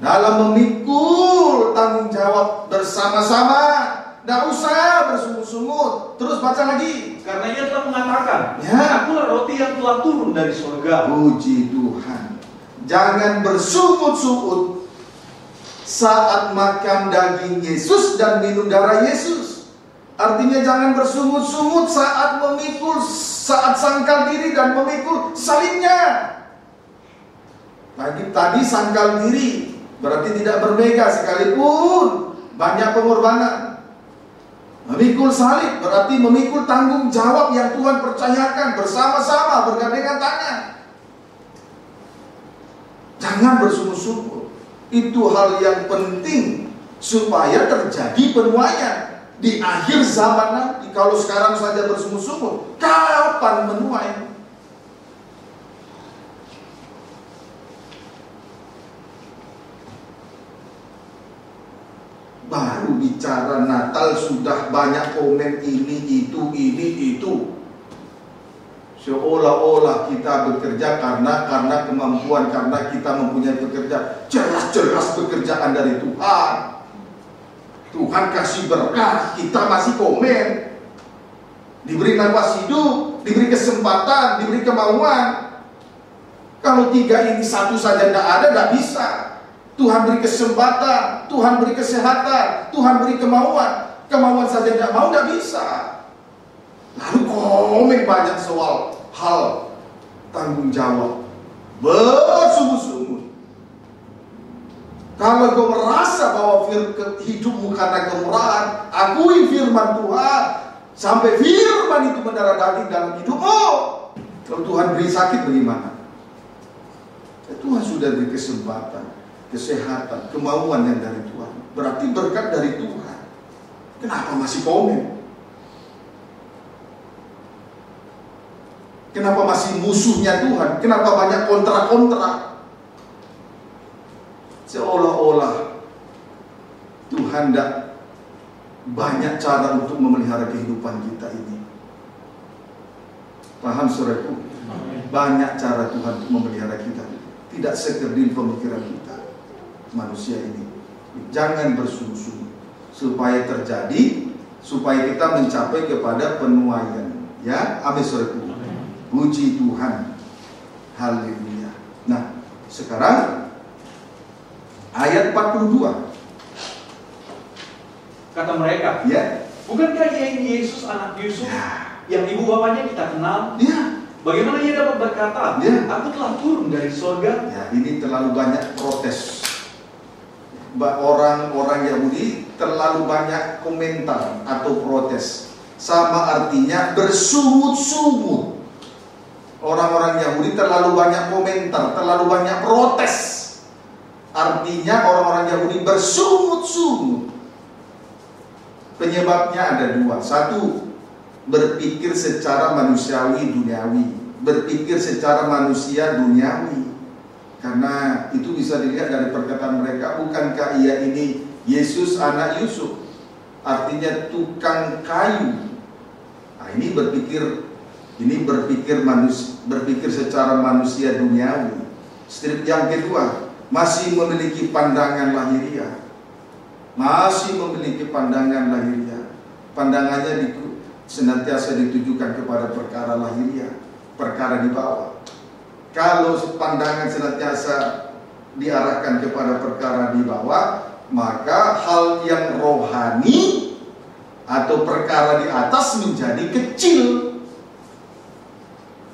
Dalam memikul tanggung jawab bersama-sama, tidak usah bersungut-sungut. Terus baca lagi.
Karena Ia telah mengatakan,
Ya.
Akulah roti yang telah turun dari surga.
Puji Tuhan. Jangan bersungut-sungut saat makan daging Yesus dan minum darah Yesus. Artinya jangan bersungut-sungut saat memikul, saat sangkal diri dan memikul salibnya. Tadi sangkal diri berarti tidak bermega sekalipun banyak pengorbanan. Memikul salib berarti memikul tanggung jawab yang Tuhan percayakan bersama-sama, bergandengan tangan. Jangan bersungut-sungut. Itu hal yang penting supaya terjadi penuaian di akhir zaman nanti. Kalau sekarang saja bersungut-sungut, kapan menuai? Baru bicara Natal sudah banyak komen ini itu. Seolah-olah kita bekerja karena kemampuan, karena kita mempunyai pekerja. Jelas-jelas pekerjaan dari Tuhan. Tuhan kasih berkah, kita masih komen. Diberi nafas hidup, diberi kesempatan, diberi kemauan. Kalau tiga ini satu saja tidak ada, tidak bisa. Tuhan beri kesempatan, Tuhan beri kesehatan, Tuhan beri kemauan. Kemauan saja tidak mau, tidak bisa. Lalu komen banyak soal hal tanggung jawab. Bersungguh-sungguh. Kalau kau merasa bahwa hidupmu karena kemurahan, akui firman Tuhan. Sampai firman itu mendarah daging dalam hidupmu. Kalau Tuhan beri sakit bagaimana? Tuhan sudah beri kesempatan, kesehatan, kemauan yang dari Tuhan. Berarti berkat dari Tuhan. Kenapa masih komen? Kenapa masih musuhnya Tuhan? Kenapa banyak kontra-kontra? Seolah-olah Tuhan tidak banyak cara untuk memelihara kehidupan kita ini. Paham saudaraku? Banyak cara Tuhan untuk memelihara kita. Tidak sekerdil pemikiran kita manusia ini. Jangan bersungguh-sungguh supaya terjadi, supaya kita mencapai kepada penuaian. Ya, amin saudaraku. Puji Tuhan. Haleluya. Nah, sekarang ayat 42.
Kata mereka,
Ya.
bukankah ia ini Yesus anak Yusuf, yang ibu bapaknya kita kenal?
Ya.
Bagaimana ia dapat berkata,
Ya.
aku telah turun dari surga?
Ya, ini terlalu banyak protes. Orang-orang Yahudi terlalu banyak komentar atau protes. Sama artinya bersungut-sungut. Orang-orang Yahudi terlalu banyak komentar, terlalu banyak protes. Artinya orang-orang Yahudi bersungut-sungut. Penyebabnya ada dua. Satu, berpikir secara manusiawi duniawi. Berpikir secara manusia duniawi. Karena itu bisa dilihat dari perkataan mereka, bukankah ia ini Yesus anak Yusuf? Artinya tukang kayu. Nah, ini berpikir secara manusia duniawi. Strip yang kedua, masih memiliki pandangan lahiriah. Masih memiliki pandangan lahiriah. Pandangannya senantiasa ditujukan kepada perkara lahiriah, perkara di bawah. Kalau pandangan senantiasa diarahkan kepada perkara di bawah, maka hal yang rohani atau perkara di atas menjadi kecil.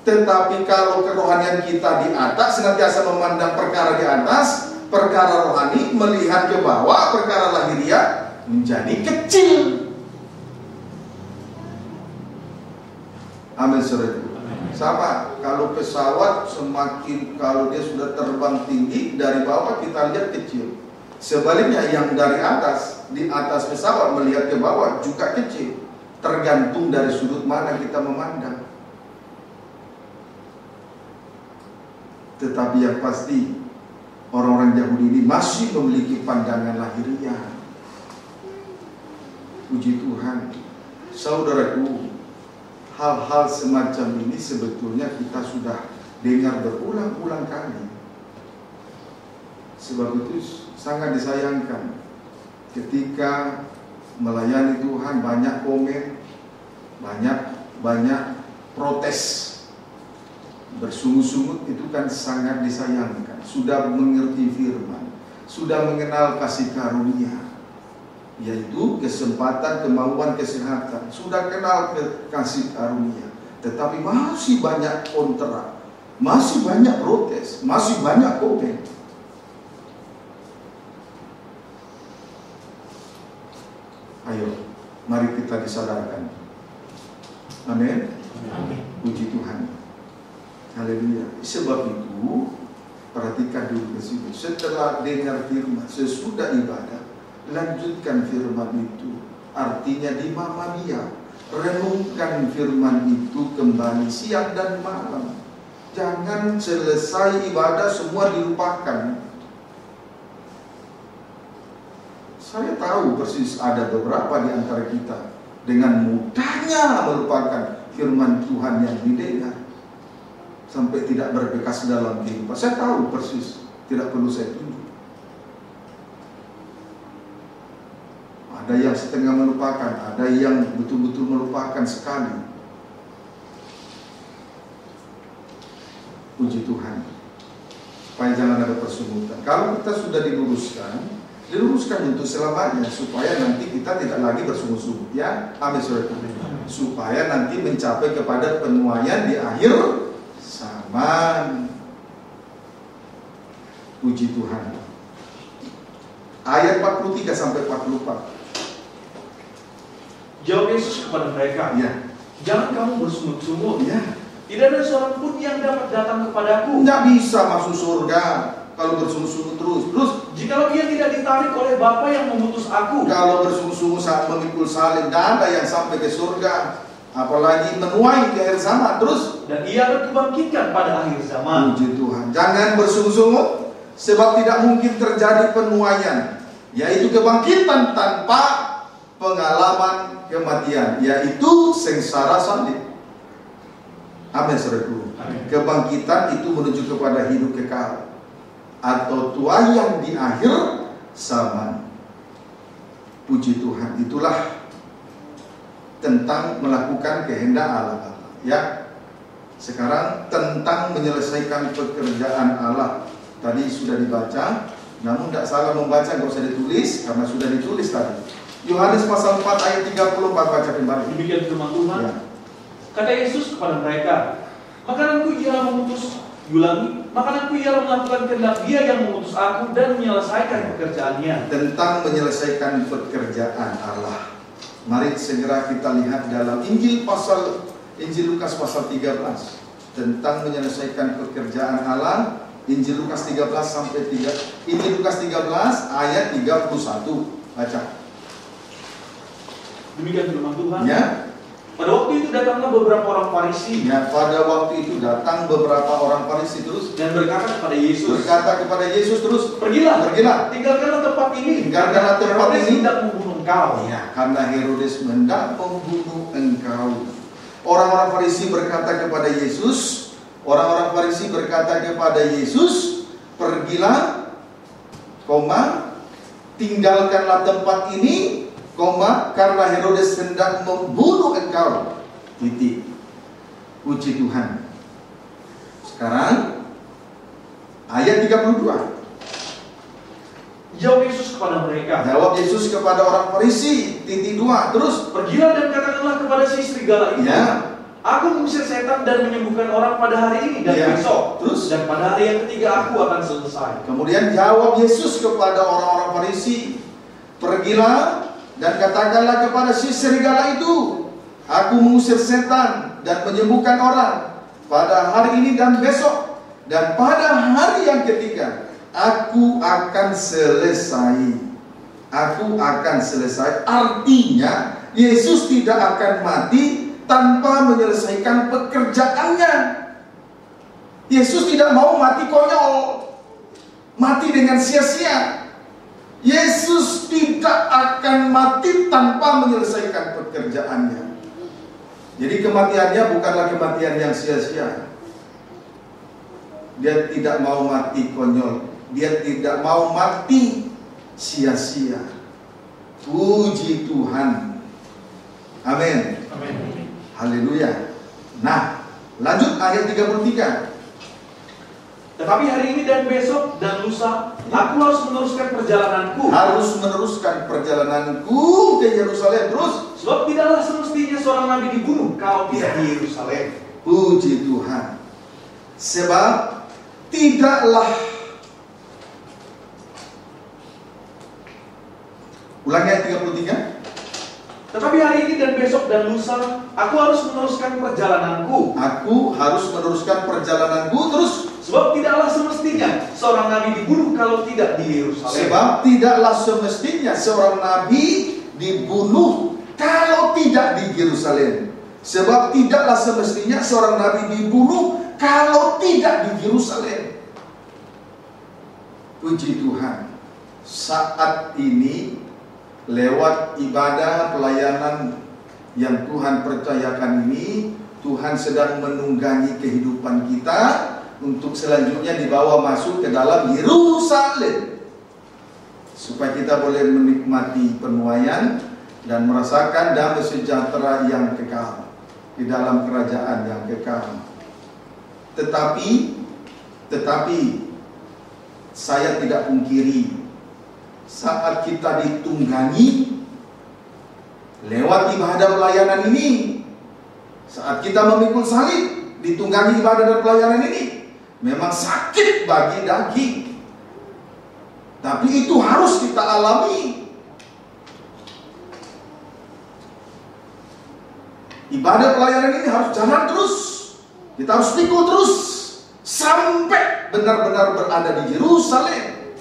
Tetapi kalau kerohanian kita di atas, senantiasa memandang perkara di atas, perkara rohani, melihat ke bawah, perkara lahiriah menjadi kecil. Amin saudara. Sama, kalau pesawat semakin, kalau dia sudah terbang tinggi, dari bawah kita lihat kecil. Sebaliknya yang dari atas, di atas pesawat melihat ke bawah juga kecil. Tergantung dari sudut mana kita memandang. Tetapi yang pasti, orang-orang Yahudi ini masih memiliki pandangan lahiriah. Puji Tuhan. Saudaraku, hal-hal semacam ini sebetulnya kita sudah dengar berulang-ulang kali. Sebab itu sangat disayangkan ketika melayani Tuhan banyak komen, banyak protes, bersungut-sungut, itu kan sangat disayangkan. Sudah mengerti firman, sudah mengenal kasih karunia, yaitu kesempatan, kemauan, kesehatan. Sudah kenal kasih karunia, tetapi masih banyak kontra, masih banyak protes, masih banyak komen. Ayo, mari kita disadarkan. Amin. Puji Tuhan. Haleluya. Sebab itu, perhatikan dulu ke sini. Setelah dengar firman, sesudah ibadah, lanjutkan firman itu. Artinya di Mama Mia, renungkan firman itu kembali siang dan malam. Jangan selesai ibadah semua dilupakan. Saya tahu persis ada beberapa di antara kita dengan mudahnya melupakan firman Tuhan yang didengar sampai tidak berbekas dalam kehidupan. Saya tahu persis, tidak perlu saya tunjuk. Ada ada yang setengah melupakan, ada yang betul-betul melupakan sekali. Puji Tuhan, supaya jangan ada persungutan. Kalau kita sudah diluruskan untuk selamanya, supaya nanti kita tidak lagi bersungut-sungut, ya. Amin, saudara. Supaya nanti mencapai kepada penuaian di akhir zaman. Puji Tuhan. Ayat 43 sampai 44.
Jawab Yesus kepada mereka,
Ya.
jangan kamu bersungut-sungut.
Ya.
Tidak ada seorang pun yang dapat datang kepadaku.
Tidak bisa masuk surga kalau bersungut-sungut terus.
Jikalau ia tidak ditarik oleh Bapa yang mengutus aku.
Kalau bersungut-sungut saat memikul salib, tidak ada yang sampai ke surga, apalagi menuai di akhir zaman. Terus,
Dan ia akan kubangkitkan pada akhir zaman.
puji Tuhan. Jangan bersungut-sungut, sebab tidak mungkin terjadi penuaian, yaitu kebangkitan tanpa pengalaman kematian, yaitu sengsara salib. Amin, saudaraku. Kebangkitan itu menuju kepada hidup kekal atau tuaian di akhir zaman. Puji Tuhan. Itulah tentang melakukan kehendak Allah. Ya. Sekarang tentang menyelesaikan pekerjaan Allah. Tadi sudah dibaca, namun tidak salah membaca, nggak usah ditulis karena sudah ditulis tadi. Yohanes pasal 4 ayat 34, baca kembali.
Demikian firman Tuhan.
Ya.
Kata Yesus kepada mereka, makananku ialah mengutus, diulangi, makananku ialah melakukan kehendak Dia yang mengutus aku dan menyelesaikan pekerjaannya.
Tentang menyelesaikan pekerjaan Allah. Mari segera kita lihat dalam Injil Lukas pasal 13 tentang menyelesaikan pekerjaan Allah. Injil Lukas 13 sampai 3. Injil Lukas 13 ayat 31. Baca.
Demikian firman Tuhan.
Ya.
Pada waktu itu datanglah beberapa orang Farisi.
Ya, pada waktu itu datang beberapa orang Farisi terus
Dan berkata kepada Yesus,
terus,
Pergilah, tinggalkanlah tempat ini.
Tinggalkanlah tempat
Herodes
ini.
hendak membunuh engkau.
Ya, karena Herodes hendak membunuh engkau. Orang-orang Farisi berkata kepada Yesus, pergilah, tinggalkanlah tempat ini, karena Herodes hendak membunuh engkau. Titik. Puji Tuhan. Sekarang ayat 32.
Jawab Yesus kepada orang Farisi.
Titik 2. Terus,
Pergilah dan katakanlah kepada si serigala itu,
ya.
Aku mengusir setan dan menyembuhkan orang pada hari ini dan
Ya.
besok.
Terus,
Dan pada hari yang ketiga aku akan selesai.
kemudian jawab Yesus kepada orang-orang Farisi, pergilah dan katakanlah kepada si serigala itu, aku mengusir setan dan menyembuhkan orang pada hari ini dan besok, dan pada hari yang ketiga aku akan selesai. Aku akan selesai. Artinya Yesus tidak akan mati tanpa menyelesaikan pekerjaannya. Yesus tidak mau mati konyol, mati dengan sia-sia. Yesus tidak akan mati tanpa menyelesaikan pekerjaannya. Jadi kematiannya bukanlah kematian yang sia-sia. Dia tidak mau mati konyol, dia tidak mau mati sia-sia. Puji Tuhan. Amin. Haleluya. Nah, lanjut ayat 33.
Tetapi hari ini dan besok dan lusa aku harus meneruskan perjalananku
ke Yerusalem. Terus,
sebab tidaklah semestinya seorang nabi dibunuh kalau tidak di Yerusalem.
Puji Tuhan. Sebab tidaklah, ulangi ayat 33.
Tetapi hari ini dan besok dan lusa aku harus meneruskan perjalananku.
Terus,
Sebab tidaklah semestinya seorang nabi dibunuh kalau tidak di Yerusalem.
Puji Tuhan. Saat ini lewat ibadah pelayanan yang Tuhan percayakan ini, Tuhan sedang menunggangi kehidupan kita untuk selanjutnya dibawa masuk ke dalam Yerusalem. supaya kita boleh menikmati penuaian dan merasakan damai sejahtera yang kekal di dalam kerajaan yang kekal. Tetapi saya tidak pungkiri, saat kita ditunggangi lewat ibadah pelayanan ini, saat kita memikul salib, ditunggangi ibadah dan pelayanan ini, memang sakit bagi daging. Tapi itu harus kita alami. Ibadah pelayanan ini harus jalan terus. Kita harus pikul terus sampai benar-benar berada di Yerusalem.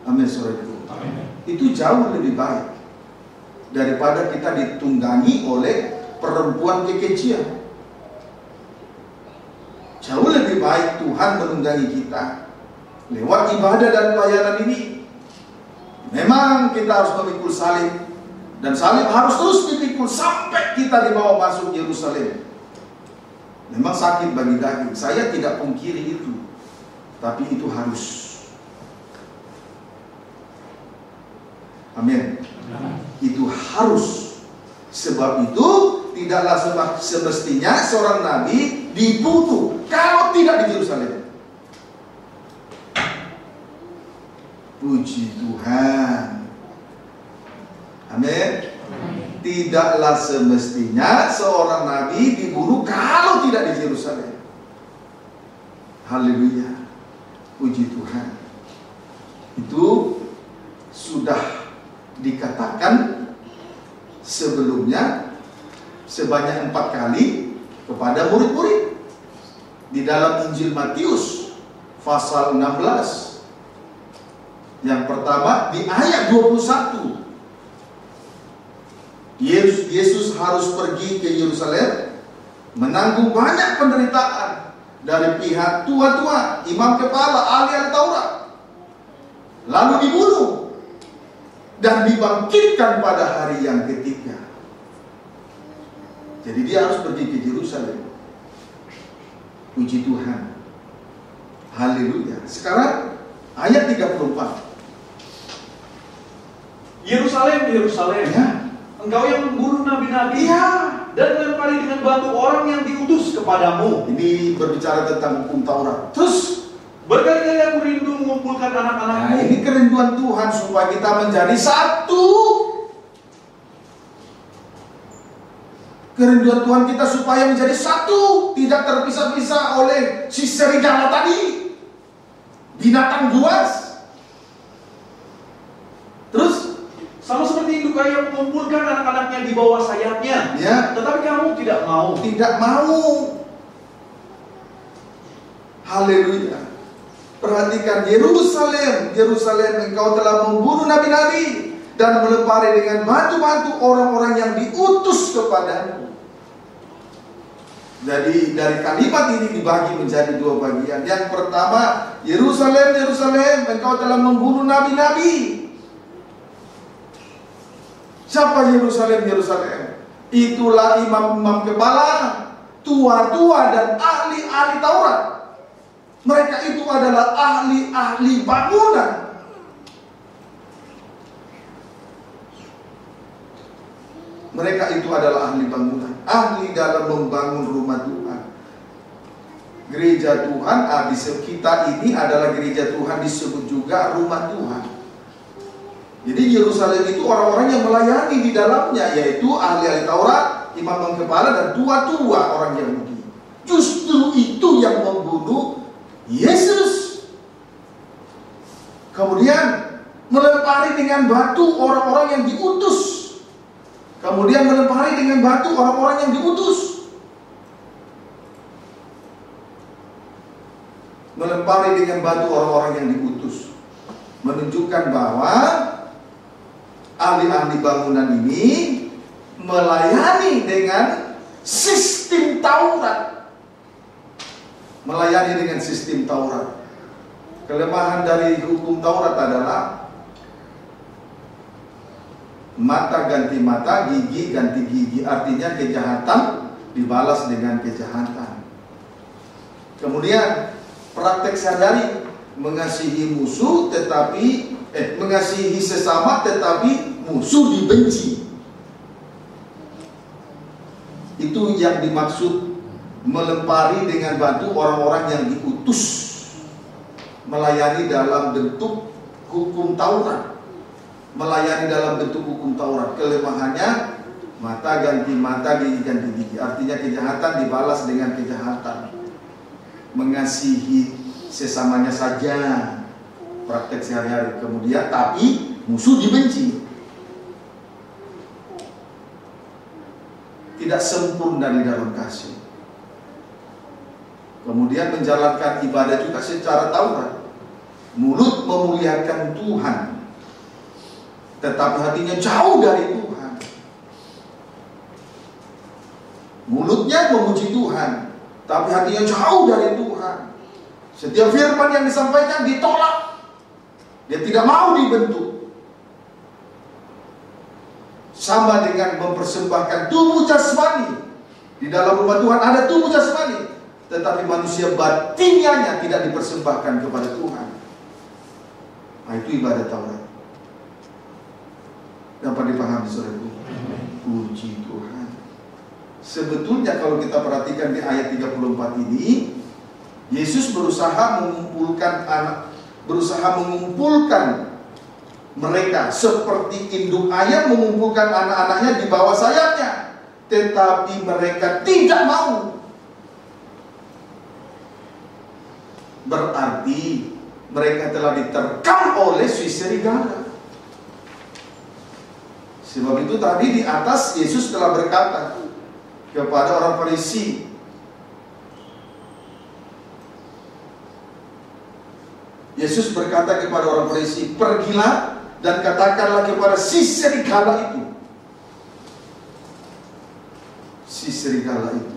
Amin, saudaraku. Itu jauh lebih baik daripada kita ditunggangi oleh perempuan kekejian. Jauh lebih baik Tuhan menunggangi kita lewat ibadah dan pelayanan ini. Memang kita harus memikul salib, dan salib harus terus dipikul sampai kita dibawa masuk Yerusalem. Memang sakit bagi daging, saya tidak pungkiri itu, tapi itu harus. Amin. Itu harus. Sebab itu tidaklah semestinya seorang nabi dibunuh kalau tidak di Yerusalem. Puji Tuhan. Amin. Tidaklah semestinya seorang nabi dibunuh kalau tidak di Yerusalem. Haleluya. Puji Tuhan. Itu sudah dikatakan sebelumnya sebanyak 4 kali kepada murid-murid di dalam Injil Matius pasal 16. Yang pertama di ayat 21. Yesus harus pergi ke Yerusalem menanggung banyak penderitaan dari pihak tua-tua, imam kepala, ahli Taurat, lalu dibunuh dan dibangkitkan pada hari yang ketiga. Jadi dia harus pergi ke Yerusalem. Puji Tuhan. Haleluya. Sekarang ayat 34.
Yerusalem, Yerusalem,
Ya.
Engkau yang membunuh nabi-nabi,
Iya.
dan melempari dengan batu orang yang diutus kepadamu.
Ini berbicara tentang hukum Taurat. Terus
Berkali-kali aku rindu mengumpulkan anak-anakmu.
nah, ini kerinduan Tuhan supaya kita menjadi satu. Kerinduan Tuhan kita supaya menjadi satu, tidak terpisah-pisah oleh si serigala tadi, binatang buas. Terus
Sama seperti induk ayam mengumpulkan anak-anaknya di bawah sayapnya.
ya,
Tetapi kamu tidak mau.
tidak mau. Haleluya. Perhatikan, Yerusalem, Yerusalem, engkau telah membunuh nabi-nabi dan melempari dengan batu-batu orang-orang yang diutus kepadamu. Jadi dari kalimat ini dibagi menjadi 2 bagian. Yang pertama, Yerusalem, Yerusalem, engkau telah membunuh nabi-nabi. Siapa Yerusalem, Yerusalem? Itulah imam-imam kepala, tua-tua dan ahli-ahli Taurat. Mereka itu adalah ahli-ahli bangunan. Mereka itu adalah ahli bangunan, ahli dalam membangun rumah Tuhan. Gereja Tuhan, kita ini adalah gereja Tuhan, disebut juga rumah Tuhan. Jadi Yerusalem itu orang-orang yang melayani di dalamnya, yaitu ahli-ahli Taurat, imam kepala, dan tua-tua orang Yahudi. Justru itu yang membunuh Yesus. Kemudian melempari dengan batu orang-orang yang diutus. Kemudian melempari dengan batu orang-orang yang diutus. Melempari dengan batu orang-orang yang diutus, menunjukkan bahwa ahli-ahli bangunan ini melayani dengan sistem Taurat. Melayani dengan sistem Taurat. Kelemahan dari hukum Taurat adalah mata ganti mata, gigi ganti gigi. Artinya kejahatan dibalas dengan kejahatan. Kemudian praktek sehari-hari mengasihi musuh tetapi mengasihi sesama tetapi musuh dibenci. Itu yang dimaksud melempari dengan batu orang-orang yang diutus melayani dalam bentuk hukum Taurat. Melayani dalam bentuk hukum Taurat. Kelemahannya mata ganti mata, gigi ganti gigi. Artinya kejahatan dibalas dengan kejahatan. Mengasihi sesamanya saja, praktek sehari-hari. Kemudian tapi musuh dibenci. Tidak sempurna di dalam kasih. Kemudian menjalankan ibadah juga secara Taurat. Mulut memuliakan Tuhan, tetapi hatinya jauh dari Tuhan. Mulutnya memuji Tuhan, tapi hatinya jauh dari Tuhan. Setiap firman yang disampaikan ditolak. Dia tidak mau dibentuk. Sama dengan mempersembahkan tubuh jasmani. Di dalam rumah Tuhan ada tubuh jasmani, tetapi manusia batinnya tidak dipersembahkan kepada Tuhan. Nah, itu ibadah Taurat. Dapat dipahami saudaraku? Puji Tuhan. Sebetulnya kalau kita perhatikan di ayat 34 ini, Yesus berusaha mengumpulkan mereka seperti induk ayam mengumpulkan anak-anaknya di bawah sayapnya, tetapi mereka tidak mau. Berarti mereka telah diterkam oleh si serigala. Sebab itu tadi di atas Yesus telah berkata kepada orang Farisi, Yesus berkata kepada orang Farisi, pergilah dan katakanlah kepada si serigala itu. Si serigala itu,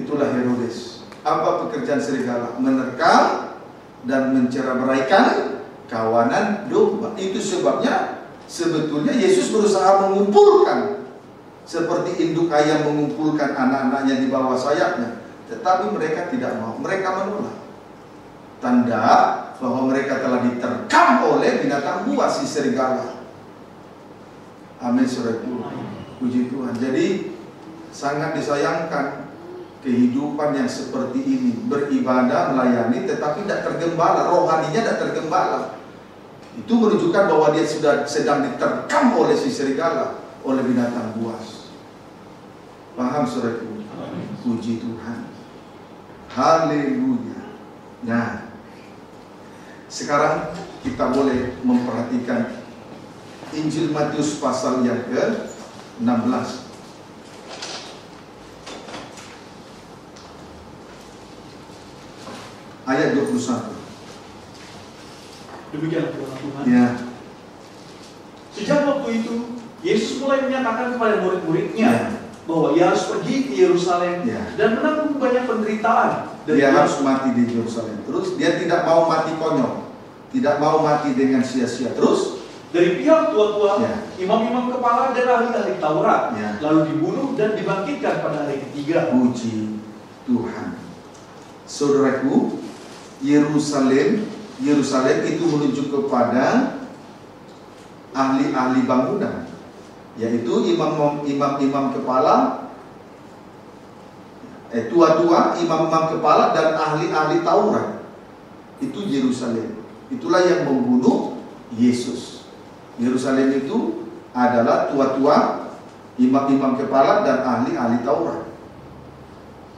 itulah Herodes. Apa pekerjaan serigala? Menerkam dan mencerai-beraikan kawanan domba. Itu sebabnya sebetulnya Yesus berusaha mengumpulkan seperti induk ayam mengumpulkan anak-anaknya di bawah sayapnya, tetapi mereka tidak mau. Mereka menolak. Tanda bahwa mereka telah diterkam oleh binatang buas, si serigala. Amin, saudaraku. Puji Tuhan. Jadi sangat disayangkan kehidupan yang seperti ini, beribadah, melayani, tetapi tidak tergembala, rohaninya tidak tergembala. Itu menunjukkan bahwa dia sudah sedang diterkam oleh si serigala, oleh binatang buas. Paham saudaraku? Puji Tuhan. Haleluya. Nah, sekarang kita boleh memperhatikan Injil Matius pasal yang ke-16. Ayat 21.
Demikianlah firman Tuhan.
Ya.
Sejak waktu itu, Yesus mulai menyatakan kepada murid-muridnya bahwa ia harus pergi ke Yerusalem dan menanggung banyak penderitaan.
Dia harus mati di Yerusalem. Terus dia tidak mau mati konyol, tidak mau mati dengan sia-sia. Terus
dari pihak tua-tua, imam-imam kepala dan ahli-ahli Taurat, lalu dibunuh dan dibangkitkan pada hari ketiga.
Puji Tuhan. Saudaraku, Yerusalem itu menuju kepada ahli-ahli bangunan, yaitu imam-imam kepala, tua-tua, imam-imam kepala dan ahli-ahli Taurat. Itu Yerusalem. Itulah yang membunuh Yesus. Yerusalem itu adalah tua-tua, imam-imam kepala dan ahli-ahli Taurat.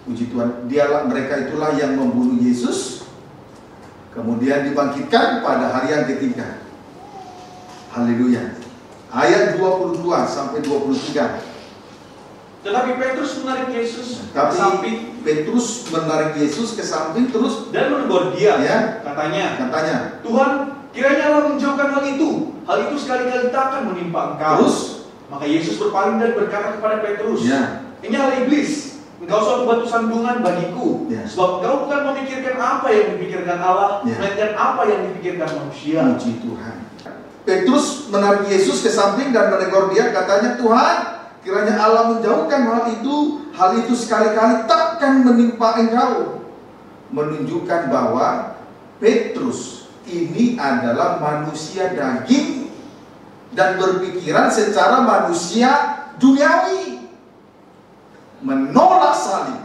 Puji Tuhan. Mereka itulah yang membunuh Yesus, kemudian dibangkitkan pada hari yang ketiga. Haleluya. Ayat 22 sampai 23.
Tetapi Petrus menarik Yesus ke
Tapi
samping.
Petrus menarik Yesus ke samping terus
Dan menegur dia. Katanya, Tuhan, kiranya Allah menjauhkan hal itu. Hal itu sekali-kali tak akan menimpa engkau.
Terus,
maka Yesus berpaling dan berkata kepada Petrus, Ini iblis, engkau suatu batu sandungan bagiku. Sebab engkau bukan memikirkan apa yang dipikirkan Allah, melainkan apa yang dipikirkan manusia.
Puji Tuhan. Petrus menarik Yesus ke samping dan menegur dia, katanya, Tuhan, kiranya Allah menjauhkan hal itu sekali-kali takkan menimpa engkau. Menunjukkan bahwa Petrus ini adalah manusia daging dan berpikiran secara manusia duniawi, menolak salib.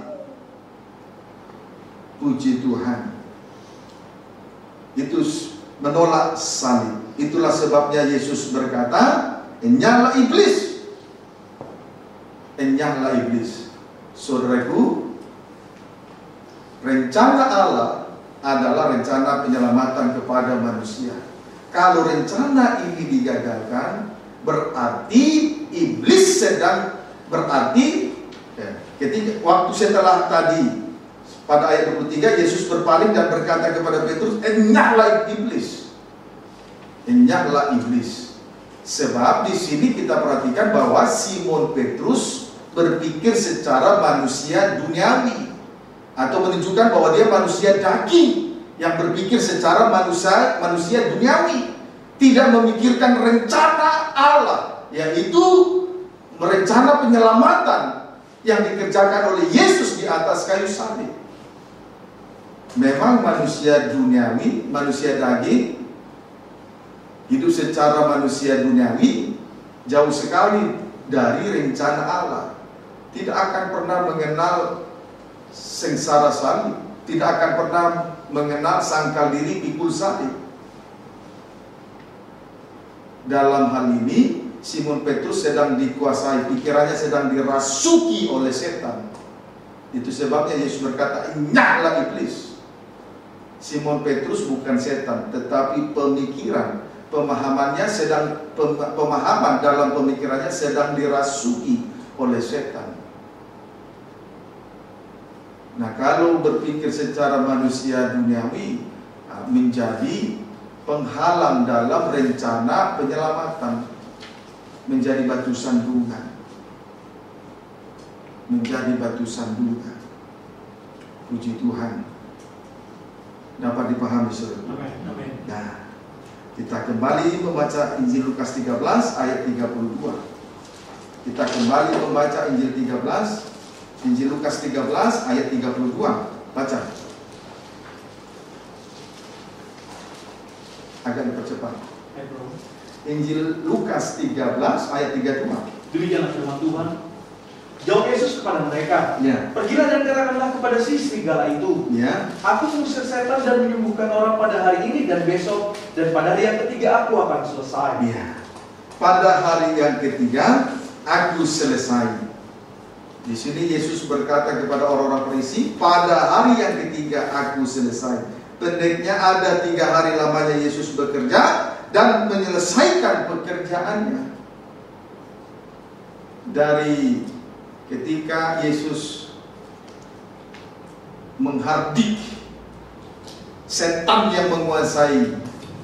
Puji Tuhan. Itu menolak salib. Itulah sebabnya Yesus berkata, enyahlah iblis. Enyahlah iblis. Saudaraku, rencana Allah adalah rencana penyelamatan kepada manusia. Kalau rencana ini digagalkan, berarti iblis sedang ketika waktu setelah tadi pada ayat 23 Yesus berpaling dan berkata kepada Petrus, enyahlah iblis. Enyahlah iblis. Sebab di sini kita perhatikan bahwa Simon Petrus berpikir secara manusia duniawi, atau menunjukkan bahwa dia manusia daging yang berpikir secara manusia duniawi, tidak memikirkan rencana Allah, yaitu rencana penyelamatan yang dikerjakan oleh Yesus di atas kayu salib. Memang manusia duniawi, manusia daging, hidup secara manusia duniawi jauh sekali dari rencana Allah. Tidak akan pernah mengenal sengsara salib, tidak akan pernah mengenal sangkal diri pikul salib. Dalam hal ini Simon Petrus sedang dikuasai, pikirannya sedang dirasuki oleh setan. Itu sebabnya Yesus berkata, enyahlah iblis. Simon Petrus bukan setan, tetapi pemikiran, pemahaman dalam pemikirannya sedang dirasuki oleh setan. Nah, kalau berpikir secara manusia duniawi, menjadi penghalang dalam rencana penyelamatan, menjadi batu sandungan, menjadi batu sandungan. Puji Tuhan. Dapat dipahami, saudara.
Amin.
Nah, kita kembali membaca Injil Lukas 13 ayat 32. Kita kembali membaca Injil Lukas 13 ayat 32. Baca. Agak dipercepat. Injil Lukas 13 ayat 32.
Demikianlah firman Tuhan. Jawab Yesus kepada mereka,
Ya.
Pergilah dan katakanlah kepada si serigala itu,
Ya.
Aku mengusir setan dan menyembuhkan orang pada hari ini dan besok, dan pada hari yang ketiga aku akan selesai.
Ya. Pada hari yang ketiga aku selesai. Di sini Yesus berkata kepada orang-orang Farisi, pada hari yang ketiga aku selesai. Pendeknya ada 3 hari lamanya Yesus bekerja dan menyelesaikan pekerjaannya. Dari ketika Yesus menghardik setan yang menguasai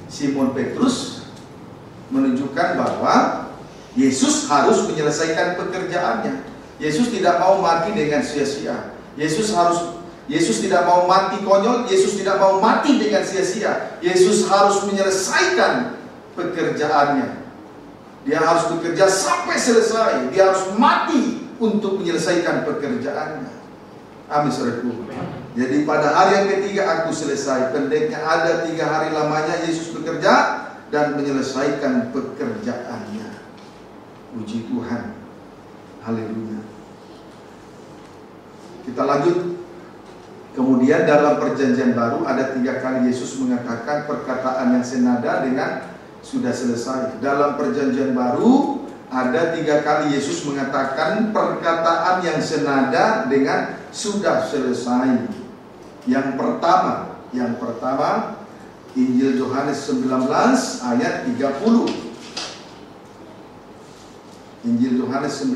Simon Petrus, menunjukkan bahwa Yesus harus menyelesaikan pekerjaannya. Yesus tidak mau mati dengan sia-sia. Yesus tidak mau mati konyol. Yesus tidak mau mati dengan sia-sia. Yesus harus menyelesaikan pekerjaannya. Dia harus bekerja sampai selesai. Dia harus mati untuk menyelesaikan pekerjaannya. Amin, saudaraku. Jadi pada hari yang ketiga aku selesai. Pendeknya ada 3 hari lamanya Yesus bekerja dan menyelesaikan pekerjaannya. Puji Tuhan. Haleluya. Kita lanjut. Kemudian dalam perjanjian baru ada 3 kali Yesus mengatakan perkataan yang senada dengan sudah selesai. Dalam perjanjian baru ada 3 kali Yesus mengatakan perkataan yang senada dengan sudah selesai. Yang pertama Injil Yohanes 19 ayat 30. Injil Yohanes 19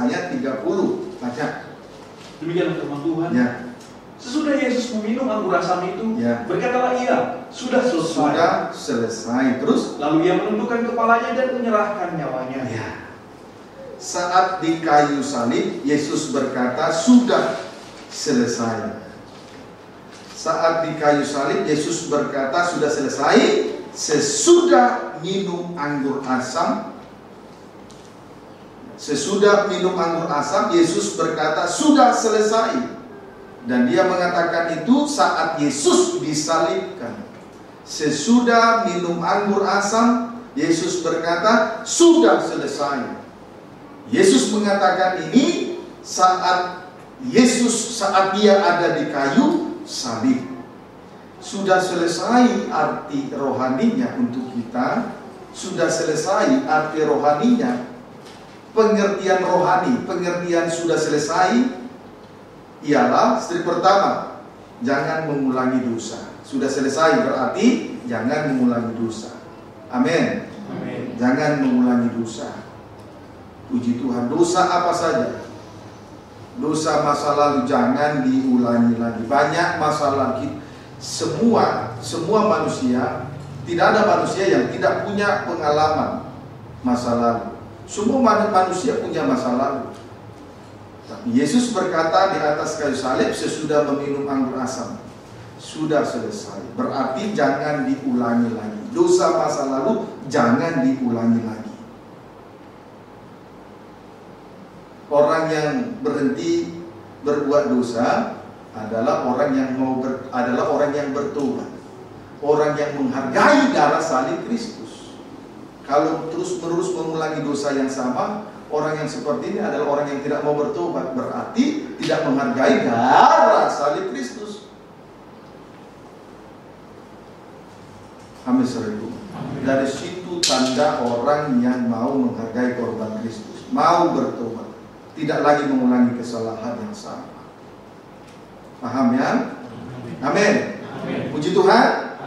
ayat 30. Baca.
Demikianlah firman Tuhan.
Ya.
Sesudah Yesus meminum anggur asam itu,
Ya.
berkatalah ia, sudah selesai.
Sudah selesai. Terus
Lalu ia menundukkan kepalanya dan menyerahkan nyawanya.
ya. Saat di kayu salib Yesus berkata sudah selesai. Saat di kayu salib Yesus berkata sudah selesai. Sesudah minum anggur asam, Yesus berkata sudah selesai. Dan dia mengatakan itu saat Yesus disalibkan. Sesudah minum anggur asam, Yesus berkata, sudah selesai. Yesus mengatakan ini saat dia ada di kayu salib. Sudah selesai arti rohaninya untuk kita. Sudah selesai arti rohaninya. Pengertian rohani, pengertian sudah selesai ialah seperti pertama, jangan mengulangi dosa. Sudah selesai berarti jangan mengulangi dosa. Amin. Jangan mengulangi dosa. Puji Tuhan. Dosa apa saja? Dosa masa lalu jangan diulangi lagi. Banyak masalah kita. Semua manusia, tidak ada manusia yang tidak punya pengalaman masa lalu. Semua manusia punya masa lalu. Tapi Yesus berkata di atas kayu salib sesudah meminum anggur asam, sudah selesai. Berarti jangan diulangi lagi. Dosa masa lalu jangan diulangi lagi. Orang yang berhenti berbuat dosa adalah orang yang bertobat, orang yang menghargai darah salib Kristus. Kalau terus-menerus mengulangi dosa yang sama, orang yang seperti ini adalah orang yang tidak mau bertobat, berarti tidak menghargai darah salib Kristus. Amin. Dari situ tanda orang yang mau menghargai korban Kristus, mau bertobat, tidak lagi mengulangi kesalahan yang sama. Paham ya? Amin. Puji Tuhan.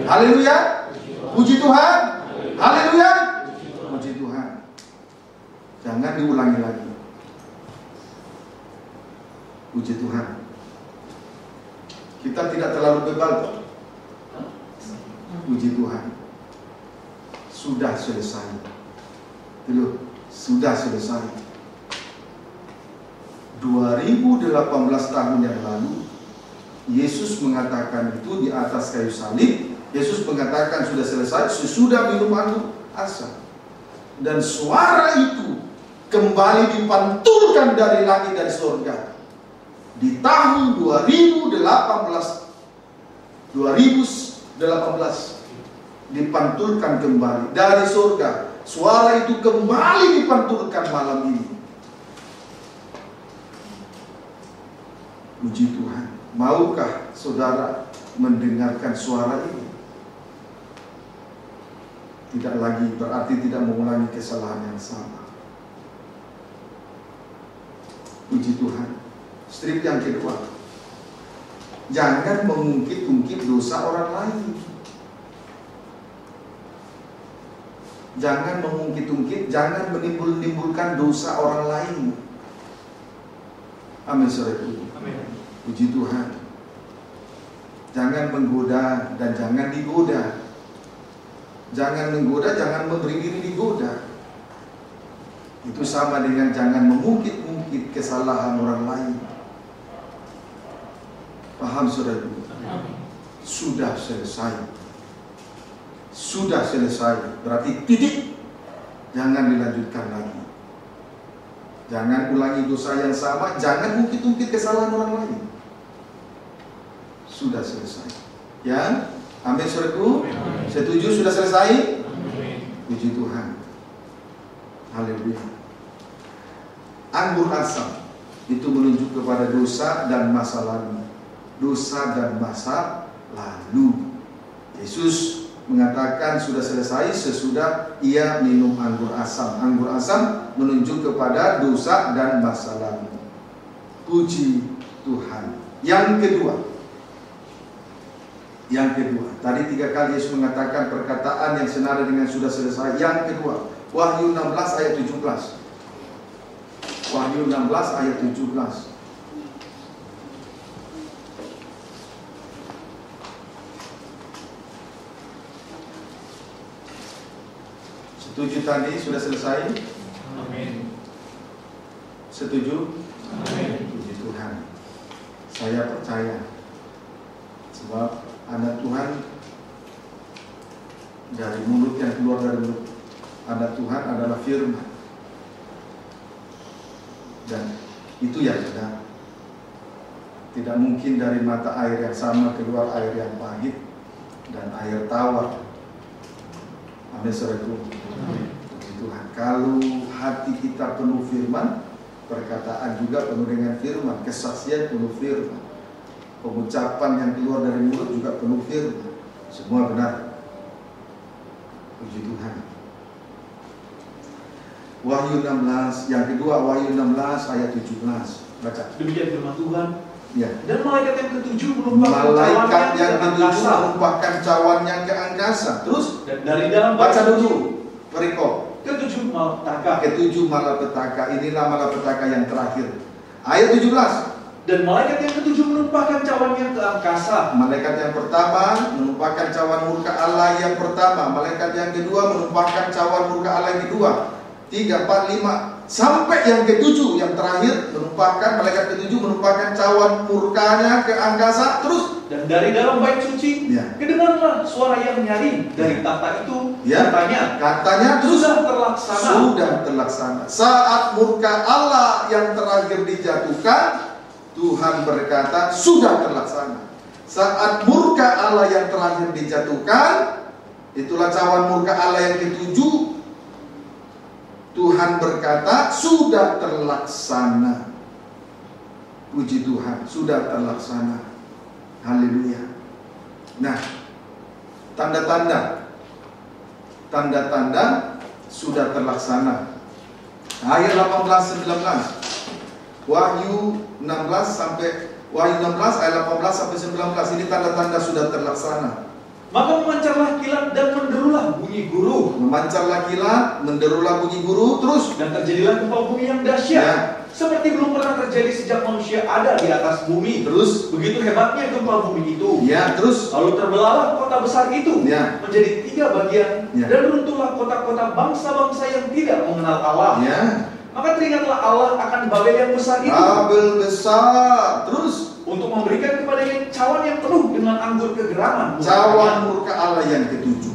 Haleluya. Puji Tuhan. Haleluya. Puji Tuhan. Jangan diulangi lagi. Puji Tuhan. Kita tidak terlalu bebal. Puji Tuhan. Sudah selesai. Sudah selesai. 2018 tahun yang lalu Yesus mengatakan itu di atas kayu salib. Yesus mengatakan sudah selesai sesudah minum anggur asam. Dan suara itu kembali dipantulkan dari langit, dari surga. Di tahun 2018 dipantulkan kembali dari surga. Suara itu kembali dipantulkan malam ini. Puji Tuhan. Maukah saudara mendengarkan suara ini? Tidak lagi berarti tidak mengulangi kesalahan yang sama. Puji Tuhan. Strip yang kedua, jangan mengungkit-ungkit dosa orang lain. Jangan mengungkit-ungkit, jangan menimbulkan dosa orang lain. Amin, saudaraku. Puji Tuhan. Jangan menggoda dan jangan digoda. Jangan menggoda, jangan memberi diri digoda. Itu sama dengan jangan mengungkit-ungkit kesalahan orang lain. Paham saudara? Sudah selesai. Sudah selesai. Berarti titik. Jangan dilanjutkan lagi. Jangan ulangi dosa yang sama. Jangan ungkit-ungkit kesalahan orang lain. Sudah selesai. Ya? Amin saudaraku. Setuju sudah selesai? Puji Tuhan. Haleluya. Anggur asam itu menunjuk kepada dosa dan masa lalu. Dosa dan masa lalu. Yesus mengatakan sudah selesai sesudah ia minum anggur asam. Anggur asam menunjuk kepada dosa dan masa lalu. Puji Tuhan. Yang kedua, tadi 3 kali Yesus mengatakan perkataan yang senada dengan sudah selesai. Yang kedua, Wahyu 16 ayat 17. Wahyu 16 ayat 17. Setuju tadi sudah selesai? Amin. Setuju? Amin. Puji Tuhan. Saya percaya. Sebab anak Tuhan dari mulut yang keluar dari mulut anak Tuhan adalah firman. Dan itu yang benar. Tidak mungkin dari mata air yang sama keluar air yang pahit dan air tawar. Amin, saudaraku. Tuhan, kalau hati kita penuh firman, perkataan juga penuh dengan firman, kesaksian penuh firman, pengucapan yang keluar dari mulut juga penuh firman, semua benar. Puji Tuhan. Wahyu 16, yang kedua Wahyu 16 ayat 17. Baca.
Demikian firman Tuhan.
Ya.
Dan malaikat yang ketujuh menumpahkan
cawannya ke angkasa. Terus
dan dari dalam
baca dulu perikop.
Ketujuh malapetaka.
Ketujuh malapetaka. Inilah malapetaka yang terakhir. Ayat 17.
Dan malaikat yang ketujuh menumpahkan cawannya ke angkasa.
Malaikat yang pertama menumpahkan cawan murka Allah yang pertama. Malaikat yang kedua menumpahkan cawan murka Allah yang kedua. 3, 4, 5 sampai yang ketujuh, yang terakhir menumpahkan, malaikat ketujuh menumpahkan cawan murkanya ke angkasa. Terus
dan dari dalam bait suci kedengaranlah suara yang nyaring dari tahta itu. Katanya terus sudah terlaksana. Saat murka Allah yang terakhir dijatuhkan, Tuhan berkata sudah terlaksana. Saat murka Allah yang terakhir dijatuhkan, itulah cawan murka Allah yang ketujuh, Tuhan berkata sudah terlaksana. Puji Tuhan, sudah terlaksana. Haleluya. Nah, tanda-tanda sudah terlaksana. Ayat 18-19. Wahyu 16 sampai Wahyu 16 ayat 18 sampai 19. Ini tanda-tanda sudah terlaksana. Maka memancarlah kilat dan menderulah bunyi guru. Terus dan terjadilah gempa bumi yang dahsyat, seperti belum pernah terjadi sejak manusia ada di atas bumi. Terus begitu hebatnya gempa bumi itu. Terus lalu terbelahlah kota besar itu menjadi 3 bagian, dan runtuhlah kota-kota bangsa-bangsa yang tidak mengenal Allah. Maka teringatlah Allah akan Babel yang besar itu. Babel besar. Terus untuk memberikan kepadanya cawan yang penuh dengan anggur kegeraman. Cawan murka Allah yang ketujuh.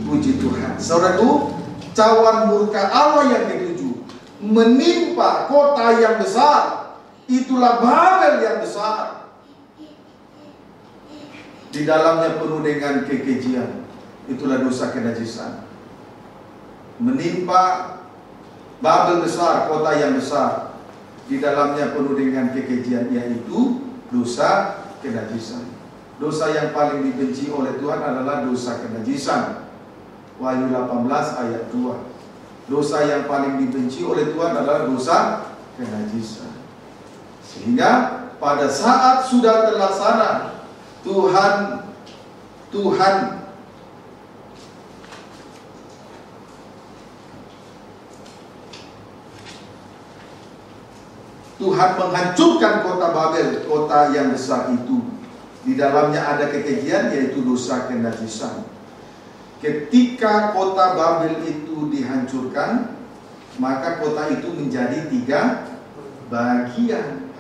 Puji Tuhan. Saudaraku, cawan murka Allah yang ketujuh menimpa kota yang besar. Itulah Babel yang besar. Di dalamnya penuh dengan kekejian. Itulah dosa kenajisan. Menimpa Babel besar, kota yang besar. Di dalamnya penuh dengan kekejian, yaitu dosa kenajisan. Dosa yang paling dibenci oleh Tuhan adalah dosa kenajisan. Wahyu 18 ayat 2. Dosa yang paling dibenci oleh Tuhan adalah dosa kenajisan. Sehingga pada saat sudah terlaksana, Tuhan menghancurkan kota Babel, kota yang besar itu. Di dalamnya ada kekejian, yaitu dosa kenajisan. Ketika kota Babel itu dihancurkan, maka kota itu menjadi 3 bagian.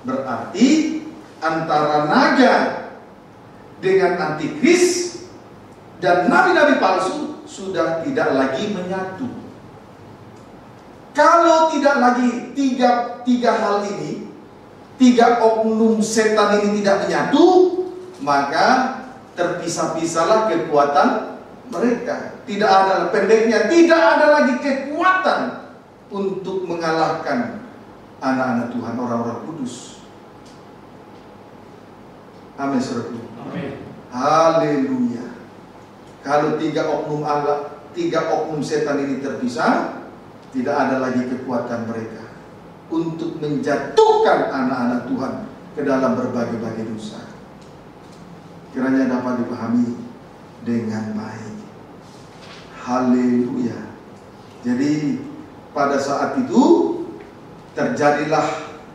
Berarti antara naga dengan antikris dan nabi-nabi palsu sudah tidak lagi menyatu. Kalau tidak lagi tiga hal ini, 3 oknum setan ini tidak menyatu, maka terpisah-pisahlah kekuatan mereka. Tidak ada, pendeknya, tidak ada lagi kekuatan untuk mengalahkan anak-anak Tuhan, orang-orang kudus. Amin, saudaraku. Amin. Haleluya. Kalau 3 oknum setan ini terpisah, tidak ada lagi kekuatan mereka untuk menjatuhkan anak-anak Tuhan ke dalam berbagai-bagai dosa. Kiranya dapat dipahami dengan baik. Haleluya. Jadi pada saat itu terjadilah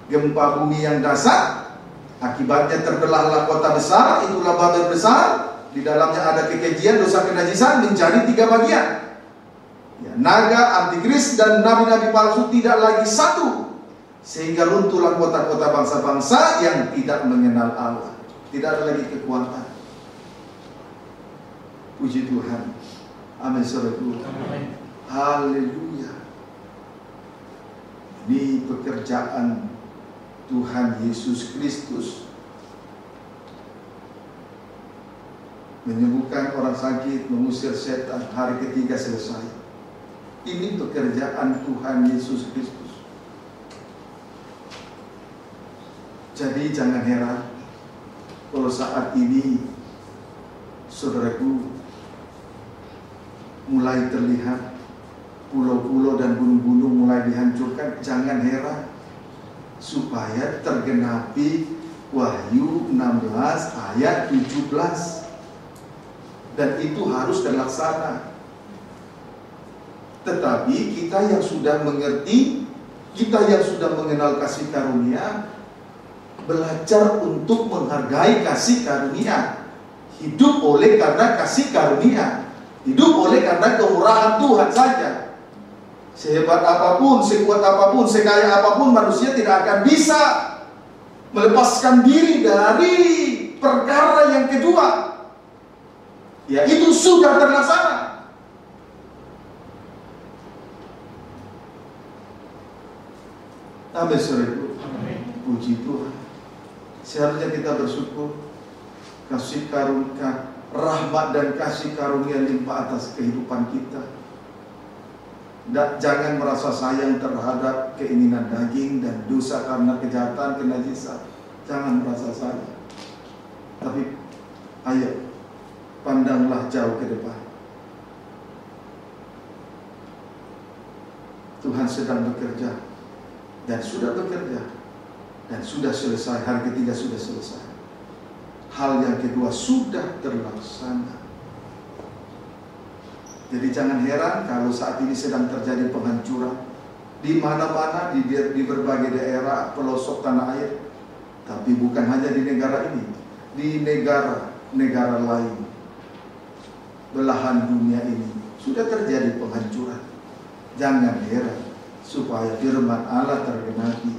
gempa bumi yang dahsyat. Akibatnya terbelahlah kota besar, itulah Babel besar. Di dalamnya ada kekejian, dosa kenajisan menjadi 3 bagian. Naga, antikris, dan nabi-nabi palsu tidak lagi satu, sehingga runtuhlah kota-kota bangsa-bangsa yang tidak mengenal Allah. Tidak ada lagi kekuatan. Puji Tuhan. Amin, saudaraku. Haleluya. Ini pekerjaan
Tuhan Yesus Kristus menyembuhkan orang sakit, mengusir setan, hari ketiga selesai. Ini pekerjaan Tuhan Yesus Kristus. Jadi jangan heran kalau saat ini saudaraku mulai terlihat pulau-pulau dan gunung-gunung mulai dihancurkan. Jangan heran, supaya tergenapi Wahyu 16 ayat 17. Dan itu harus terlaksana. Tetapi kita yang sudah mengerti, kita yang sudah mengenal kasih karunia, belajar untuk menghargai kasih karunia. Hidup oleh karena kasih karunia. Hidup oleh karena kemurahan Tuhan saja. Sehebat apapun, sekuat apapun, sekaya apapun, manusia tidak akan bisa melepaskan diri dari perkara yang kedua. Ya, itu sudah terlaksana. Amin, saudaraku. Puji Tuhan. Seharusnya kita bersyukur kasih karunia, rahmat dan kasih karunia limpah atas kehidupan kita. Dan jangan merasa sayang terhadap keinginan daging dan dosa karena kejahatan, kenajisan. Jangan merasa sayang. Tapi ayo, pandanglah jauh ke depan. Tuhan sedang bekerja dan sudah bekerja dan sudah selesai. Hari ketiga sudah selesai. Hal yang kedua sudah terlaksana. Jadi jangan heran kalau saat ini sedang terjadi penghancuran di mana-mana, di berbagai daerah pelosok tanah air. Tapi bukan hanya di negara ini, di negara lain, belahan dunia ini sudah terjadi penghancuran. Jangan heran, supaya firman Allah tergenapi.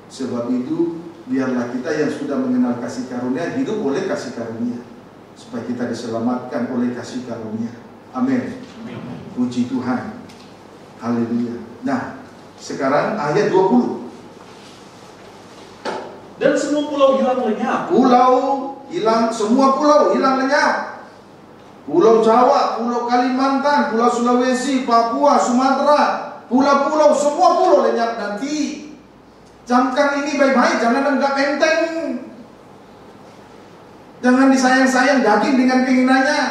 Sebab itu biarlah kita yang sudah mengenal kasih karunia hidup oleh kasih karunia, supaya kita diselamatkan oleh kasih karunia. Amin. Puji Tuhan. Haleluya. Nah, sekarang ayat 20.
Dan semua pulau hilang lenyap.
Semua pulau hilang lenyap. Pulau Jawa, Pulau Kalimantan, Pulau Sulawesi, Papua, Sumatera, pulau-pulau, semua pulau lenyap nanti. Camkan ini baik-baik, jangan anggap enteng. Jangan disayang-sayang daging dengan keinginannya.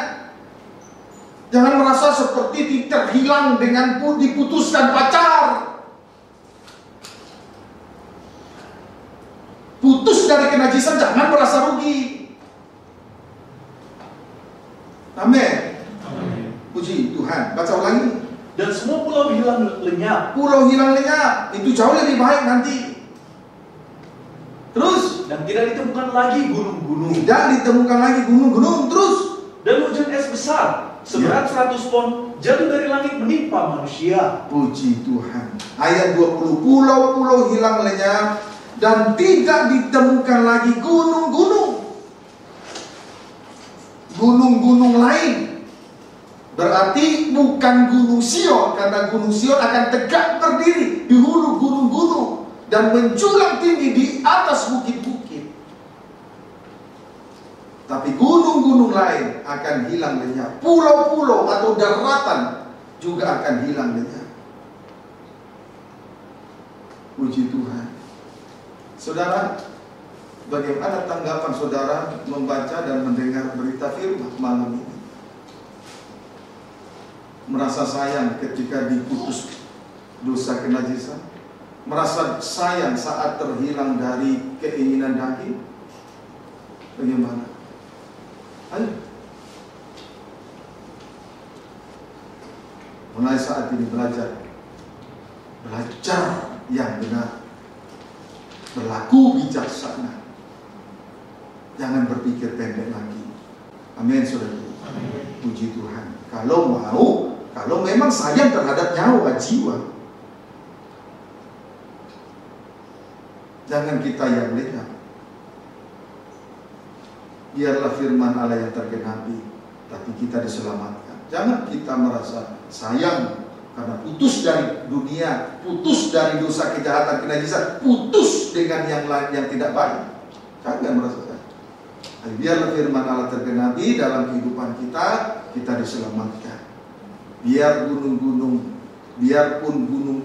Jangan merasa seperti terhilang dengan diputuskan pacar. Putus dari kenajisan, jangan merasa rugi. Amin. Puji Tuhan. Baca ulangi.
Dan semua pulau hilang lenyap.
Pulau hilang lenyap. Itu jauh lebih baik nanti. Terus.
Dan tidak ditemukan lagi gunung-gunung.
Tidak ditemukan lagi gunung-gunung. Terus.
Dan hujan es besar seberat 100 pon jatuh dari langit menimpa manusia.
Puji Tuhan. Ayat 20. Pulau-pulau hilang lenyap dan tidak ditemukan lagi gunung-gunung. Gunung-gunung lain. Berarti bukan gunung Sion, karena gunung Sion akan tegak berdiri di hulu gunung-gunung dan menjulang tinggi di atas bukit-bukit. Tapi gunung-gunung lain akan hilang lenyap. Pulau-pulau atau daratan juga akan hilang lenyap. Puji Tuhan. Saudara, bagaimana tanggapan saudara membaca dan mendengar berita firman malam ini? Merasa sayang ketika diputus dosa kenajisan? Merasa sayang saat terhilang dari keinginan daging? Bagaimana? Ayo. Mulai saat ini belajar yang benar, berlaku bijaksana, jangan berpikir pendek lagi. Amin, saudara. Puji Tuhan. Kalau memang sayang terhadap nyawa jiwa, jangan kita yang lenyap. Biarlah firman Allah yang tergenapi, tapi kita diselamatkan. Jangan kita merasa sayang Karena putus dari dunia, putus dari dosa, kejahatan, kenajisan, putus dengan yang lain yang tidak baik. Jangan merasa saya. Biarlah firman Allah tergenapi dalam kehidupan kita, kita diselamatkan. Biar gunung-gunung, biarpun gunung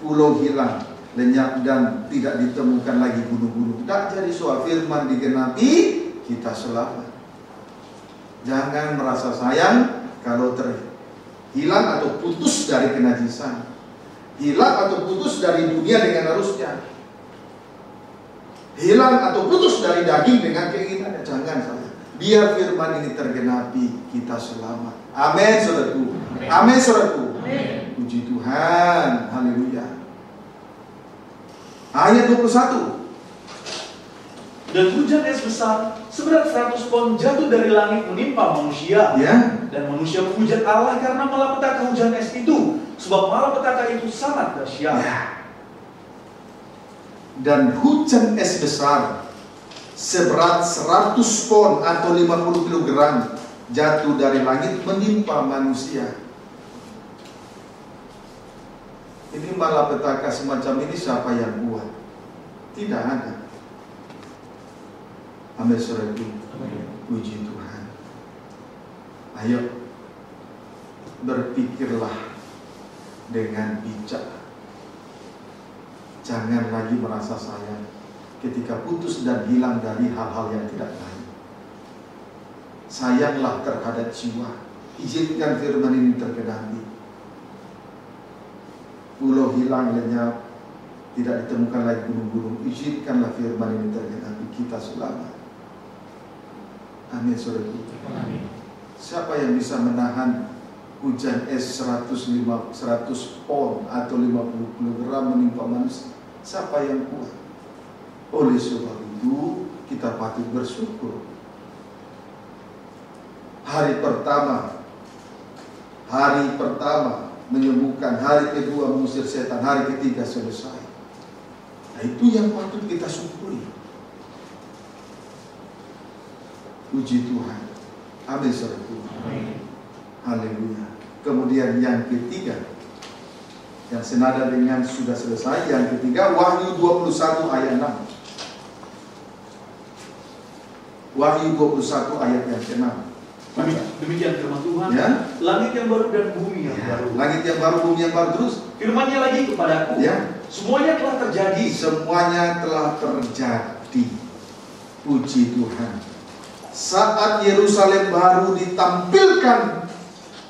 pulau hilang, lenyap dan tidak ditemukan lagi gunung-gunung. Tak jadi soal firman digenapi, kita selamat. Jangan merasa sayang kalau hilang atau putus dari kenajisan, hilang atau putus dari dunia dengan arusnya, hilang atau putus dari daging dengan keinginannya. Jangan saya. Biar firman ini tergenapi, kita selamat. Amin, saudaraku. Amin, saudaraku. Puji Tuhan. Haleluya. Ayat 21.
Dan hujan es besar seberat 100 pon jatuh dari langit menimpa manusia.
Ya.
Dan manusia menghujat Allah karena malapetaka hujan es itu, sebab malapetaka itu sangat dahsyat.
Ya. Dan hujan es besar seberat 100 pon atau 50 kg jatuh dari langit menimpa manusia. Ini malapetaka semacam ini siapa yang buat? Tidak ada. Amin, saudaraku. Puji Tuhan. Ayo berpikirlah dengan bijak. Jangan lagi merasa sayang ketika putus dan hilang dari hal-hal yang tidak baik. Sayanglah terhadap jiwa. Izinkan firman ini tergenapi. Pulau hilang lenyap, tidak ditemukan lagi gunung-gunung. Izinkanlah firman ini tergenapi, kita selamat. Amin, saudaraku. Siapa yang bisa menahan hujan es 100 pon atau 50 kg menimpa manusia? Siapa yang kuat? Oleh sebab itu kita patut bersyukur. Hari pertama menyembuhkan, hari kedua mengusir setan, hari ketiga selesai. Nah, itu yang patut kita syukuri. Puji Tuhan. Amin, saudaraku. Haleluya. Kemudian yang ketiga, yang senada dengan sudah selesai, yang ketiga Wahyu 21 ayat 6. Wahyu 21 ayat yang ke-6.
Demikian firman Tuhan.
Ya.
Langit yang baru dan bumi yang baru.
Langit yang baru, bumi yang baru. Terus
firman-Nya lagi kepadaku.
Ya.
Semuanya telah terjadi.
Semuanya telah terjadi. Puji Tuhan. Saat Yerusalem baru ditampilkan,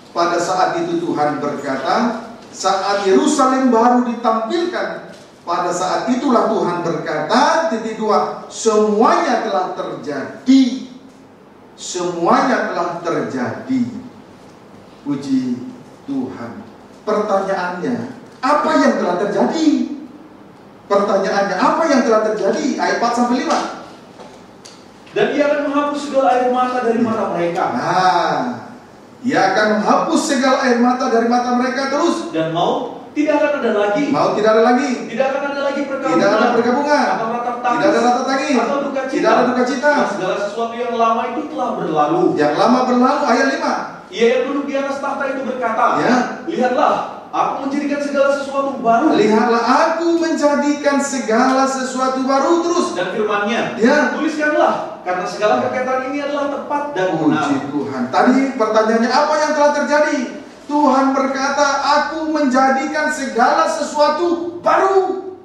pada saat itu Tuhan berkata, saat Yerusalem baru ditampilkan, pada saat itulah Tuhan berkata, titik 2, semuanya telah terjadi. Semuanya telah terjadi. Puji Tuhan. Pertanyaannya, apa yang telah terjadi? Pertanyaannya, apa yang telah terjadi? Ayat 4-5.
Dan Ia akan menghapus segala air mata dari mata mereka.
Nah, Ia akan menghapus segala air mata dari mata mereka. Terus.
Dan maut tidak akan ada lagi.
Maut tidak ada lagi.
Tidak akan ada lagi perkabungan.
Tidak ada perkabungan.
Atau ratap tangis.
Tidak ada ratap tangis.
Atau duka cita.
Tidak ada duka cita.
Dan segala sesuatu yang lama itu telah berlalu.
Yang lama berlalu. Ayat 5.
Ia yang duduk di atas tahta itu berkata,
Ya.
Lihatlah, aku menjadikan segala sesuatu baru.
Lihatlah, aku menjadikan segala sesuatu baru. Terus.
Dan firman-Nya,
Ya.
tuliskanlah, karena segala perkataan ini adalah tepat dan benar.
Puji Tuhan. Tadi pertanyaannya, apa yang telah terjadi? Tuhan berkata, aku menjadikan segala sesuatu baru.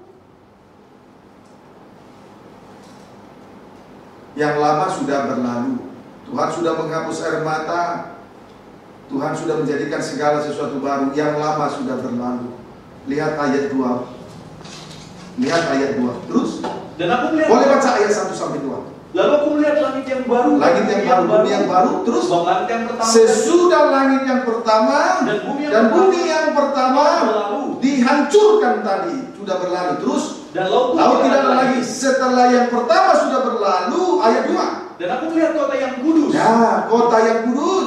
Yang lama sudah berlalu. Tuhan sudah menghapus air mata. Tuhan sudah menjadikan segala sesuatu baru. Yang lama sudah berlalu. Lihat ayat 2. Lihat ayat 2. Terus.
Dan aku melihat,
boleh baca ayat 1-2.
lalu aku melihat langit yang baru,
Langit yang baru, bumi yang baru. Terus.
Sebab langit yang pertama
Sesudah langit yang pertama dan bumi yang pertama dihancurkan tadi, sudah berlalu. Terus.
dan laut
tidak ada lagi. Setelah yang pertama sudah berlalu, ayat 2.
Dan aku melihat kota yang kudus.
Ya, kota yang kudus,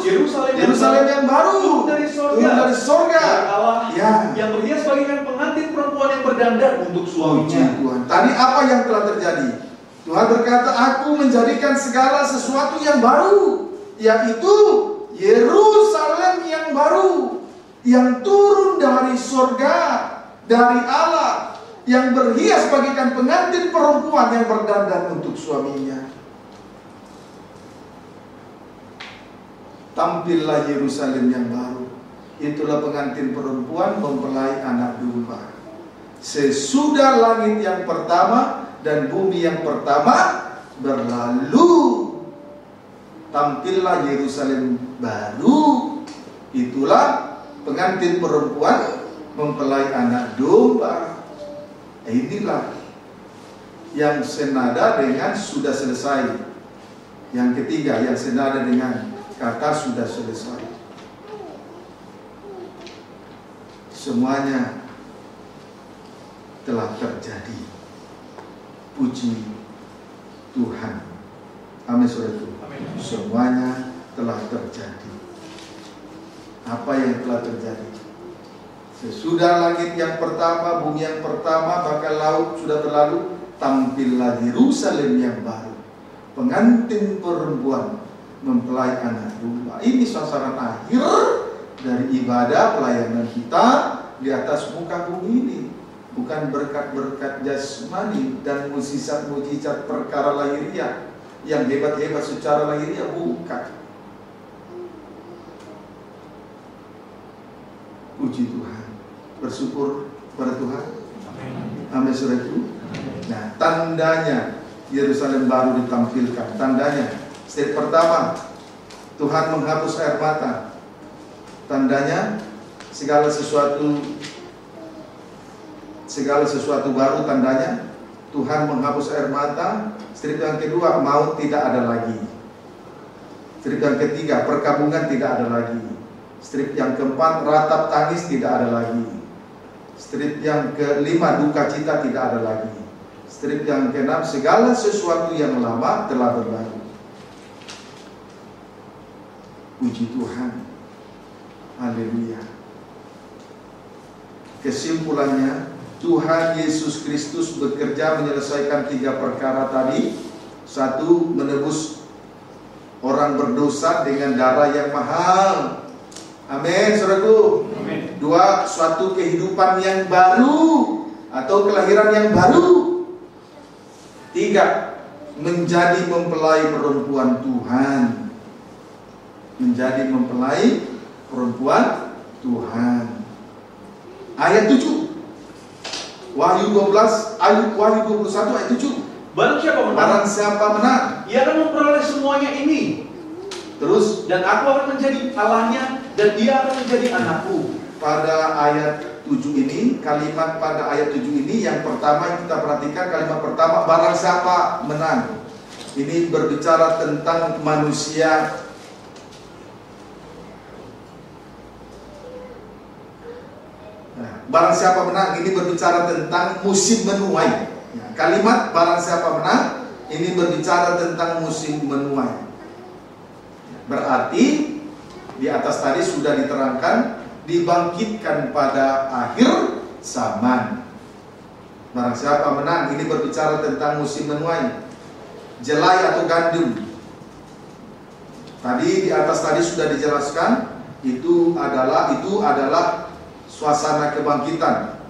Yerusalem yang baru,
turun dari sorga,
dari sorga.
dari Allah,
Ya.
yang berhias bagaikan pengantin perempuan yang berdandan untuk suaminya.
Tuhan. Tadi apa yang telah terjadi? Tuhan berkata, aku menjadikan segala sesuatu yang baru, yaitu Yerusalem yang baru. yang turun dari surga, dari Allah, yang berhias bagaikan pengantin perempuan yang berdandan untuk suaminya. Tampillah Yerusalem yang baru. Itulah pengantin perempuan mempelai anak domba. Sesudah langit yang pertama dan bumi yang pertama berlalu, tampillah Yerusalem baru. Itulah pengantin perempuan mempelai anak domba. Inilah yang senada dengan sudah selesai. Yang ketiga yang senada dengan kata sudah selesai. Semuanya telah terjadi. Puji Tuhan. Amin, saudaraku. Semuanya telah terjadi. Apa yang telah terjadi? Sesudah langit yang pertama, bumi yang pertama, bahkan laut sudah berlalu, tampillah Yerusalem yang baru. Pengantin perempuan mempelai anak domba. Ini sasaran akhir dari ibadah pelayanan kita di atas muka bumi ini. Bukan berkat-berkat jasmani dan mukjizat-mukjizat perkara lahiriah yang hebat-hebat secara lahiriah, bukan. Puji Tuhan, bersyukur pada Tuhan. Amin, saudaraku. Nah, tandanya Yerusalem baru ditampilkan. Tandanya, step pertama, Tuhan menghapus air mata. Tandanya segala sesuatu baru, tandanya Tuhan menghapus air mata. Strip yang kedua, maut tidak ada lagi. Strip yang ketiga, perkabungan tidak ada lagi. Strip yang keempat, ratap tangis tidak ada lagi. Strip yang kelima, duka cita tidak ada lagi. Strip yang keenam, segala sesuatu yang lama telah berlalu. Puji Tuhan. Haleluya. Kesimpulannya, Tuhan Yesus Kristus bekerja menyelesaikan 3 perkara tadi. 1, menebus orang berdosa dengan darah yang mahal. Amin, saudaraku. 2, suatu kehidupan yang baru atau kelahiran yang baru. 3, menjadi mempelai perempuan Tuhan. Menjadi mempelai perempuan Tuhan. Ayat 7, Wahyu 12, Wahyu 21 ayat 7.
Barang siapa menang, ia akan memperoleh semuanya ini.
Terus,
dan aku akan menjadi Allahnya dan dia akan menjadi anakku.
Pada ayat 7 ini, kalimat pada ayat 7 ini yang pertama yang kita perhatikan, kalimat pertama, barang siapa menang. Ini berbicara tentang manusia. Barang siapa menang, ini berbicara tentang musim menuai. Kalimat barang siapa menang, ini berbicara tentang musim menuai. Berarti di atas tadi sudah diterangkan, dibangkitkan pada akhir zaman. Barang siapa menang, ini berbicara tentang musim menuai. Jelai atau gandum. Tadi di atas tadi sudah dijelaskan, itu adalah suasana kebangkitan.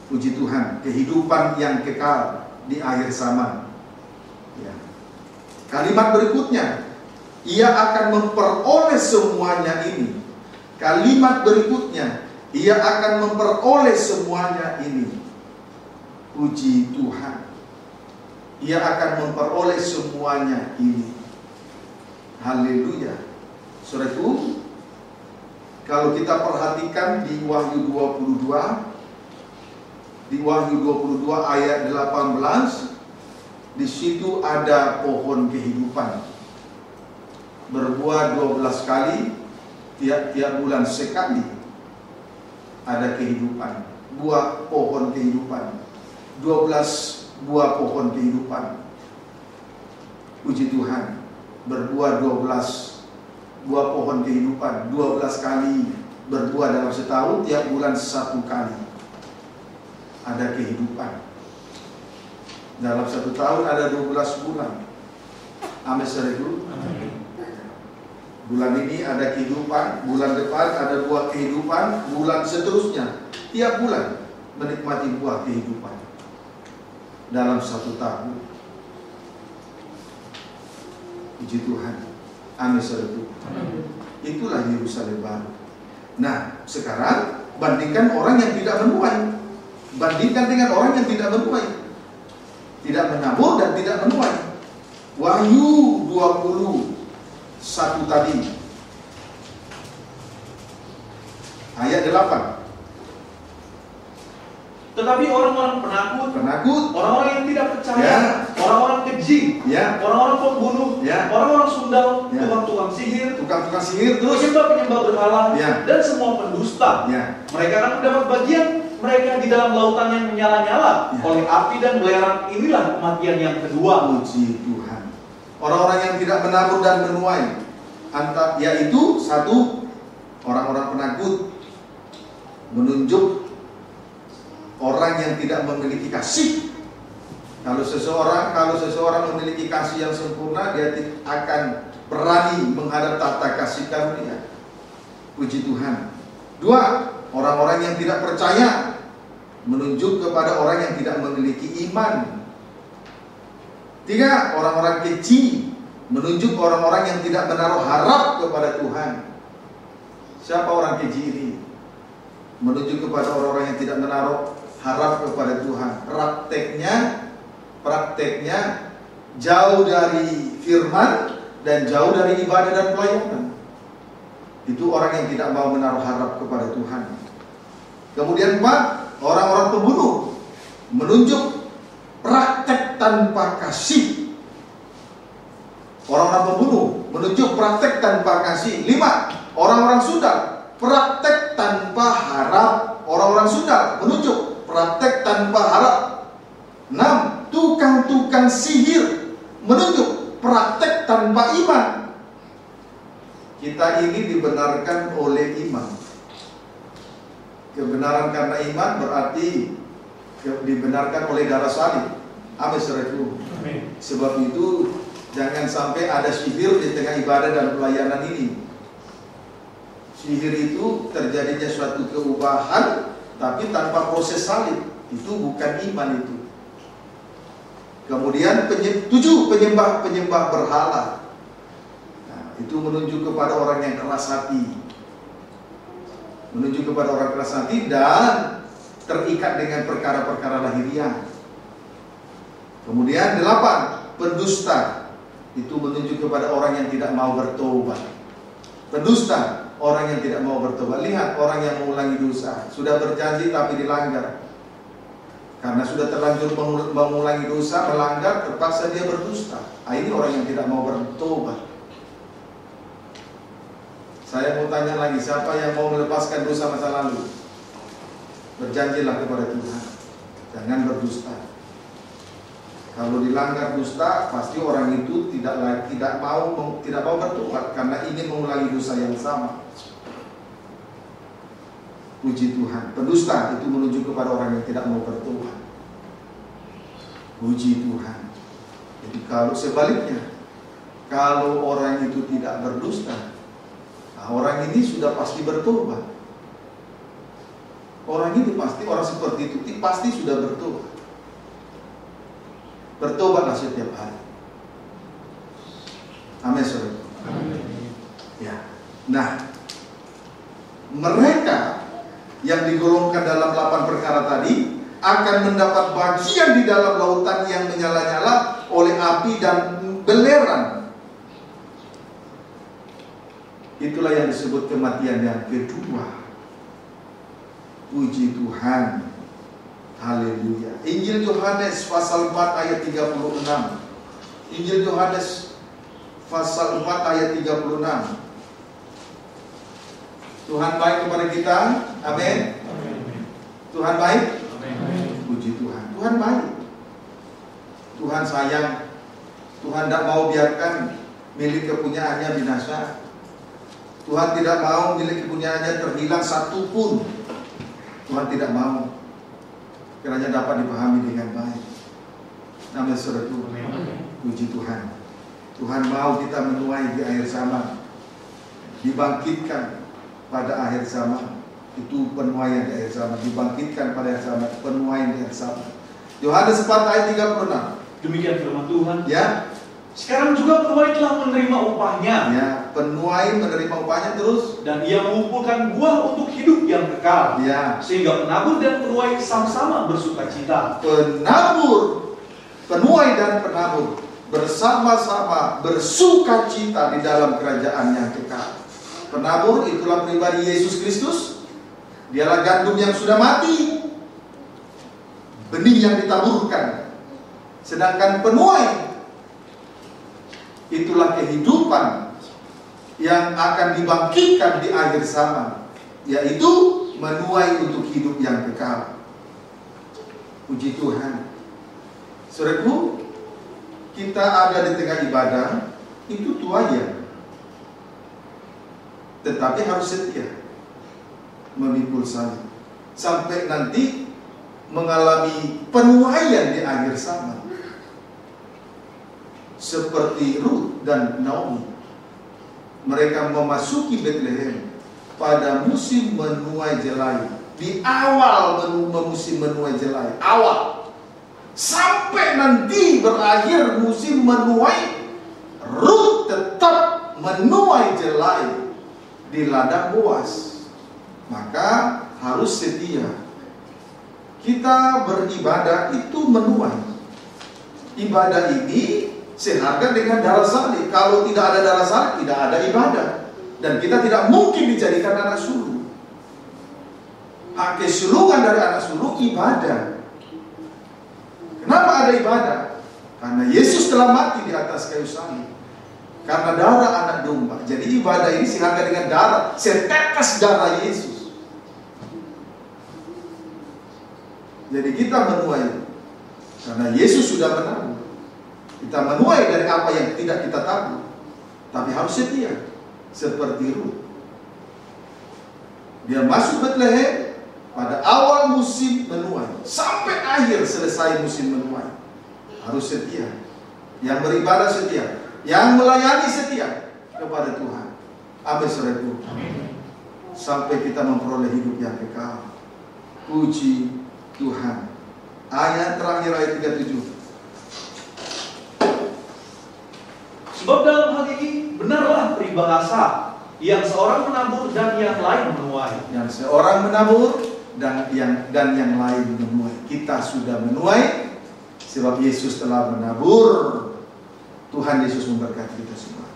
Puji Tuhan, kehidupan yang kekal di akhir zaman. Ya. Kalimat berikutnya, ia akan memperoleh semuanya ini. Kalimat berikutnya, ia akan memperoleh semuanya ini. Puji Tuhan, ia akan memperoleh semuanya ini. Haleluya. Saudaraku, kalau kita perhatikan di Wahyu 22, di Wahyu 22 ayat 18, di situ ada pohon kehidupan. Berbuah 12 kali, tiap bulan sekali ada kehidupan. Buah pohon kehidupan. 12 buah pohon kehidupan. Puji Tuhan, berbuah 12 buah pohon kehidupan, 12 kali berbuah dalam setahun, tiap bulan 1 kali ada kehidupan. Dalam 1 tahun ada 12 bulan. Amin, saudaraku. Bulan ini ada kehidupan, bulan depan ada buah kehidupan, bulan seterusnya. Tiap bulan menikmati buah kehidupan dalam 1 tahun. Puji Tuhan. Amin saudara. Itulah Yerusalem baru. Nah, sekarang bandingkan orang yang tidak menuai. Bandingkan dengan orang yang tidak menuai. Tidak menabur dan tidak menuai. Wahyu 21 tadi. Ayat 8.
Tetapi orang-orang penakut, orang-orang yang tidak percaya, orang-orang keji, orang-orang pembunuh, orang-orang sundal, tukang-tukang sihir, penyembah berhala, dan semua pendusta, mereka akan mendapat bagian mereka di dalam lautan yang menyala-nyala oleh api dan belerang. Inilah kematian yang kedua.
Puji Tuhan. Orang-orang yang tidak menabur dan menuai, yaitu 1, orang-orang penakut, menunjuk orang yang tidak memiliki kasih. Kalau seseorang memiliki kasih yang sempurna, dia akan berani menghadap tahta kasih karunia. Puji Tuhan. 2, orang-orang yang tidak percaya, menunjuk kepada orang yang tidak memiliki iman. 3, orang-orang keji, menunjuk orang-orang yang tidak menaruh harap kepada Tuhan. Siapa orang keji ini? Menunjuk kepada orang-orang yang tidak menaruh harap kepada Tuhan. Prakteknya jauh dari firman dan jauh dari ibadah dan pelayanan. Itu orang yang tidak mau menaruh harap kepada Tuhan. Kemudian 4, orang-orang pembunuh, menunjuk praktek tanpa kasih. Orang-orang pembunuh menunjuk praktek tanpa kasih. 5, orang-orang sundal, praktek tanpa harap. Orang-orang sundal menunjuk praktek tanpa harap. 6, tukang-tukang sihir menunjuk praktek tanpa iman. Kita ini dibenarkan oleh iman. Kebenaran karena iman berarti dibenarkan oleh darah salib. Amin saudaraku. Sebab itu jangan sampai ada sihir di tengah ibadah dan pelayanan ini. Sihir itu terjadinya suatu keubahan tapi tanpa proses salib. Itu bukan iman itu. Kemudian 7, penyembah berhala. Nah, itu menunjuk kepada orang yang keras hati. Menunjuk kepada orang keras hati dan terikat dengan perkara-perkara lahiriah. Kemudian 8, pendusta. Itu menunjuk kepada orang yang tidak mau bertobat. Pendusta, orang yang tidak mau bertobat. Lihat orang yang mengulangi dosa, sudah berjanji tapi dilanggar. Karena sudah terlanjur mengulangi dosa, melanggar, terpaksa dia berdusta. Ini orang yang tidak mau bertobat. Saya mau tanya lagi, siapa yang mau melepaskan dosa masa lalu? Berjanjilah kepada Tuhan, jangan berdusta. Kalau dilanggar dusta, pasti orang itu tidak mau bertobat karena ingin mengulangi dosa yang sama. Puji Tuhan. Pendusta itu menuju kepada orang yang tidak mau bertobat. Puji Tuhan. Jadi kalau sebaliknya, kalau orang itu tidak berdusta, orang ini sudah pasti bertobat. Orang seperti itu pasti sudah bertobat. Bertobatlah setiap hari. Amin saudara. Ya. Nah, mereka yang digolongkan dalam 8 perkara tadi akan mendapat bagian di dalam lautan yang menyala-nyala oleh api dan belerang. Itulah yang disebut kematian yang kedua. Puji Tuhan. Haleluya. Injil Yohanes pasal 4 ayat 36. Injil Yohanes pasal 4 ayat 36. Tuhan baik kepada kita. Amin. Tuhan baik. Puji Tuhan. Tuhan baik. Tuhan sayang. Tuhan tidak mau biarkan milik kepunyaannya binasa. Tuhan tidak mau milik kepunyaannya terhilang satu pun. Tuhan tidak mau. Kiranya dapat dipahami dengan baik. Nama saudara. Puji Tuhan. Tuhan mau kita menuai di akhir zaman. dibangkitkan pada akhir zaman. Itu penuaian di akhir zaman, dibangkitkan pada akhir zaman, penuaian di akhir zaman. Yohanes 4 ayat 36.
Demikian firman Tuhan.
Ya.
Sekarang juga penuai telah menerima upahnya.
Ya, penuai menerima upahnya terus.
Dan ia mengumpulkan buah untuk hidup yang kekal.
Ya.
Sehingga penabur dan penuai sama-sama bersukacita.
Penuai dan penabur bersama-sama bersukacita di dalam kerajaan yang kekal. Penabur itulah pribadi Yesus Kristus. Dialah gandum yang sudah mati, benih yang ditaburkan. Sedangkan penuai itulah kehidupan yang akan dibangkitkan di akhir zaman, yaitu menuai untuk hidup yang kekal. Puji Tuhan. Saudaraku, kita ada di tengah ibadah, itu tuayan. Tetapi harus setia memikul salib sampai nanti mengalami penuaian di akhir zaman. Seperti Ruth dan Naomi, mereka memasuki Bethlehem pada musim menuai jelai. Di awal musim menuai jelai, awal sampai nanti berakhir musim menuai, Ruth tetap menuai jelai di ladang Boas. Maka harus setia. Kita beribadah itu menuai. Ibadah ini seharga dengan darah salib. Kalau tidak ada darah salib, tidak ada ibadah. Dan kita tidak mungkin dijadikan anak sulung. Hak kesulungan dari anak sulung ibadah. Kenapa ada ibadah? Karena Yesus telah mati di atas kayu salib. Karena darah anak domba. Jadi ibadah ini seharga dengan darah, setetes darah Yesus. Jadi kita menuai karena Yesus sudah menabur. Kita menuai dari apa yang tidak kita tabur. Tapi harus setia. Seperti Ruth. Dia masuk Bethlehem pada awal musim menuai. Sampai akhir selesai musim menuai. Harus setia. Yang beribadah setia. Yang melayani setia kepada Tuhan. Amin, saudaraku. Sampai kita memperoleh hidup yang kekal. Puji Tuhan. Ayat terakhir, ayat 37.
Sebab dalam hal ini benarlah peribahasa, yang seorang menabur dan yang lain menuai.
Yang seorang menabur dan yang lain menuai. Kita sudah menuai sebab Yesus telah menabur. Tuhan Yesus memberkati kita semua.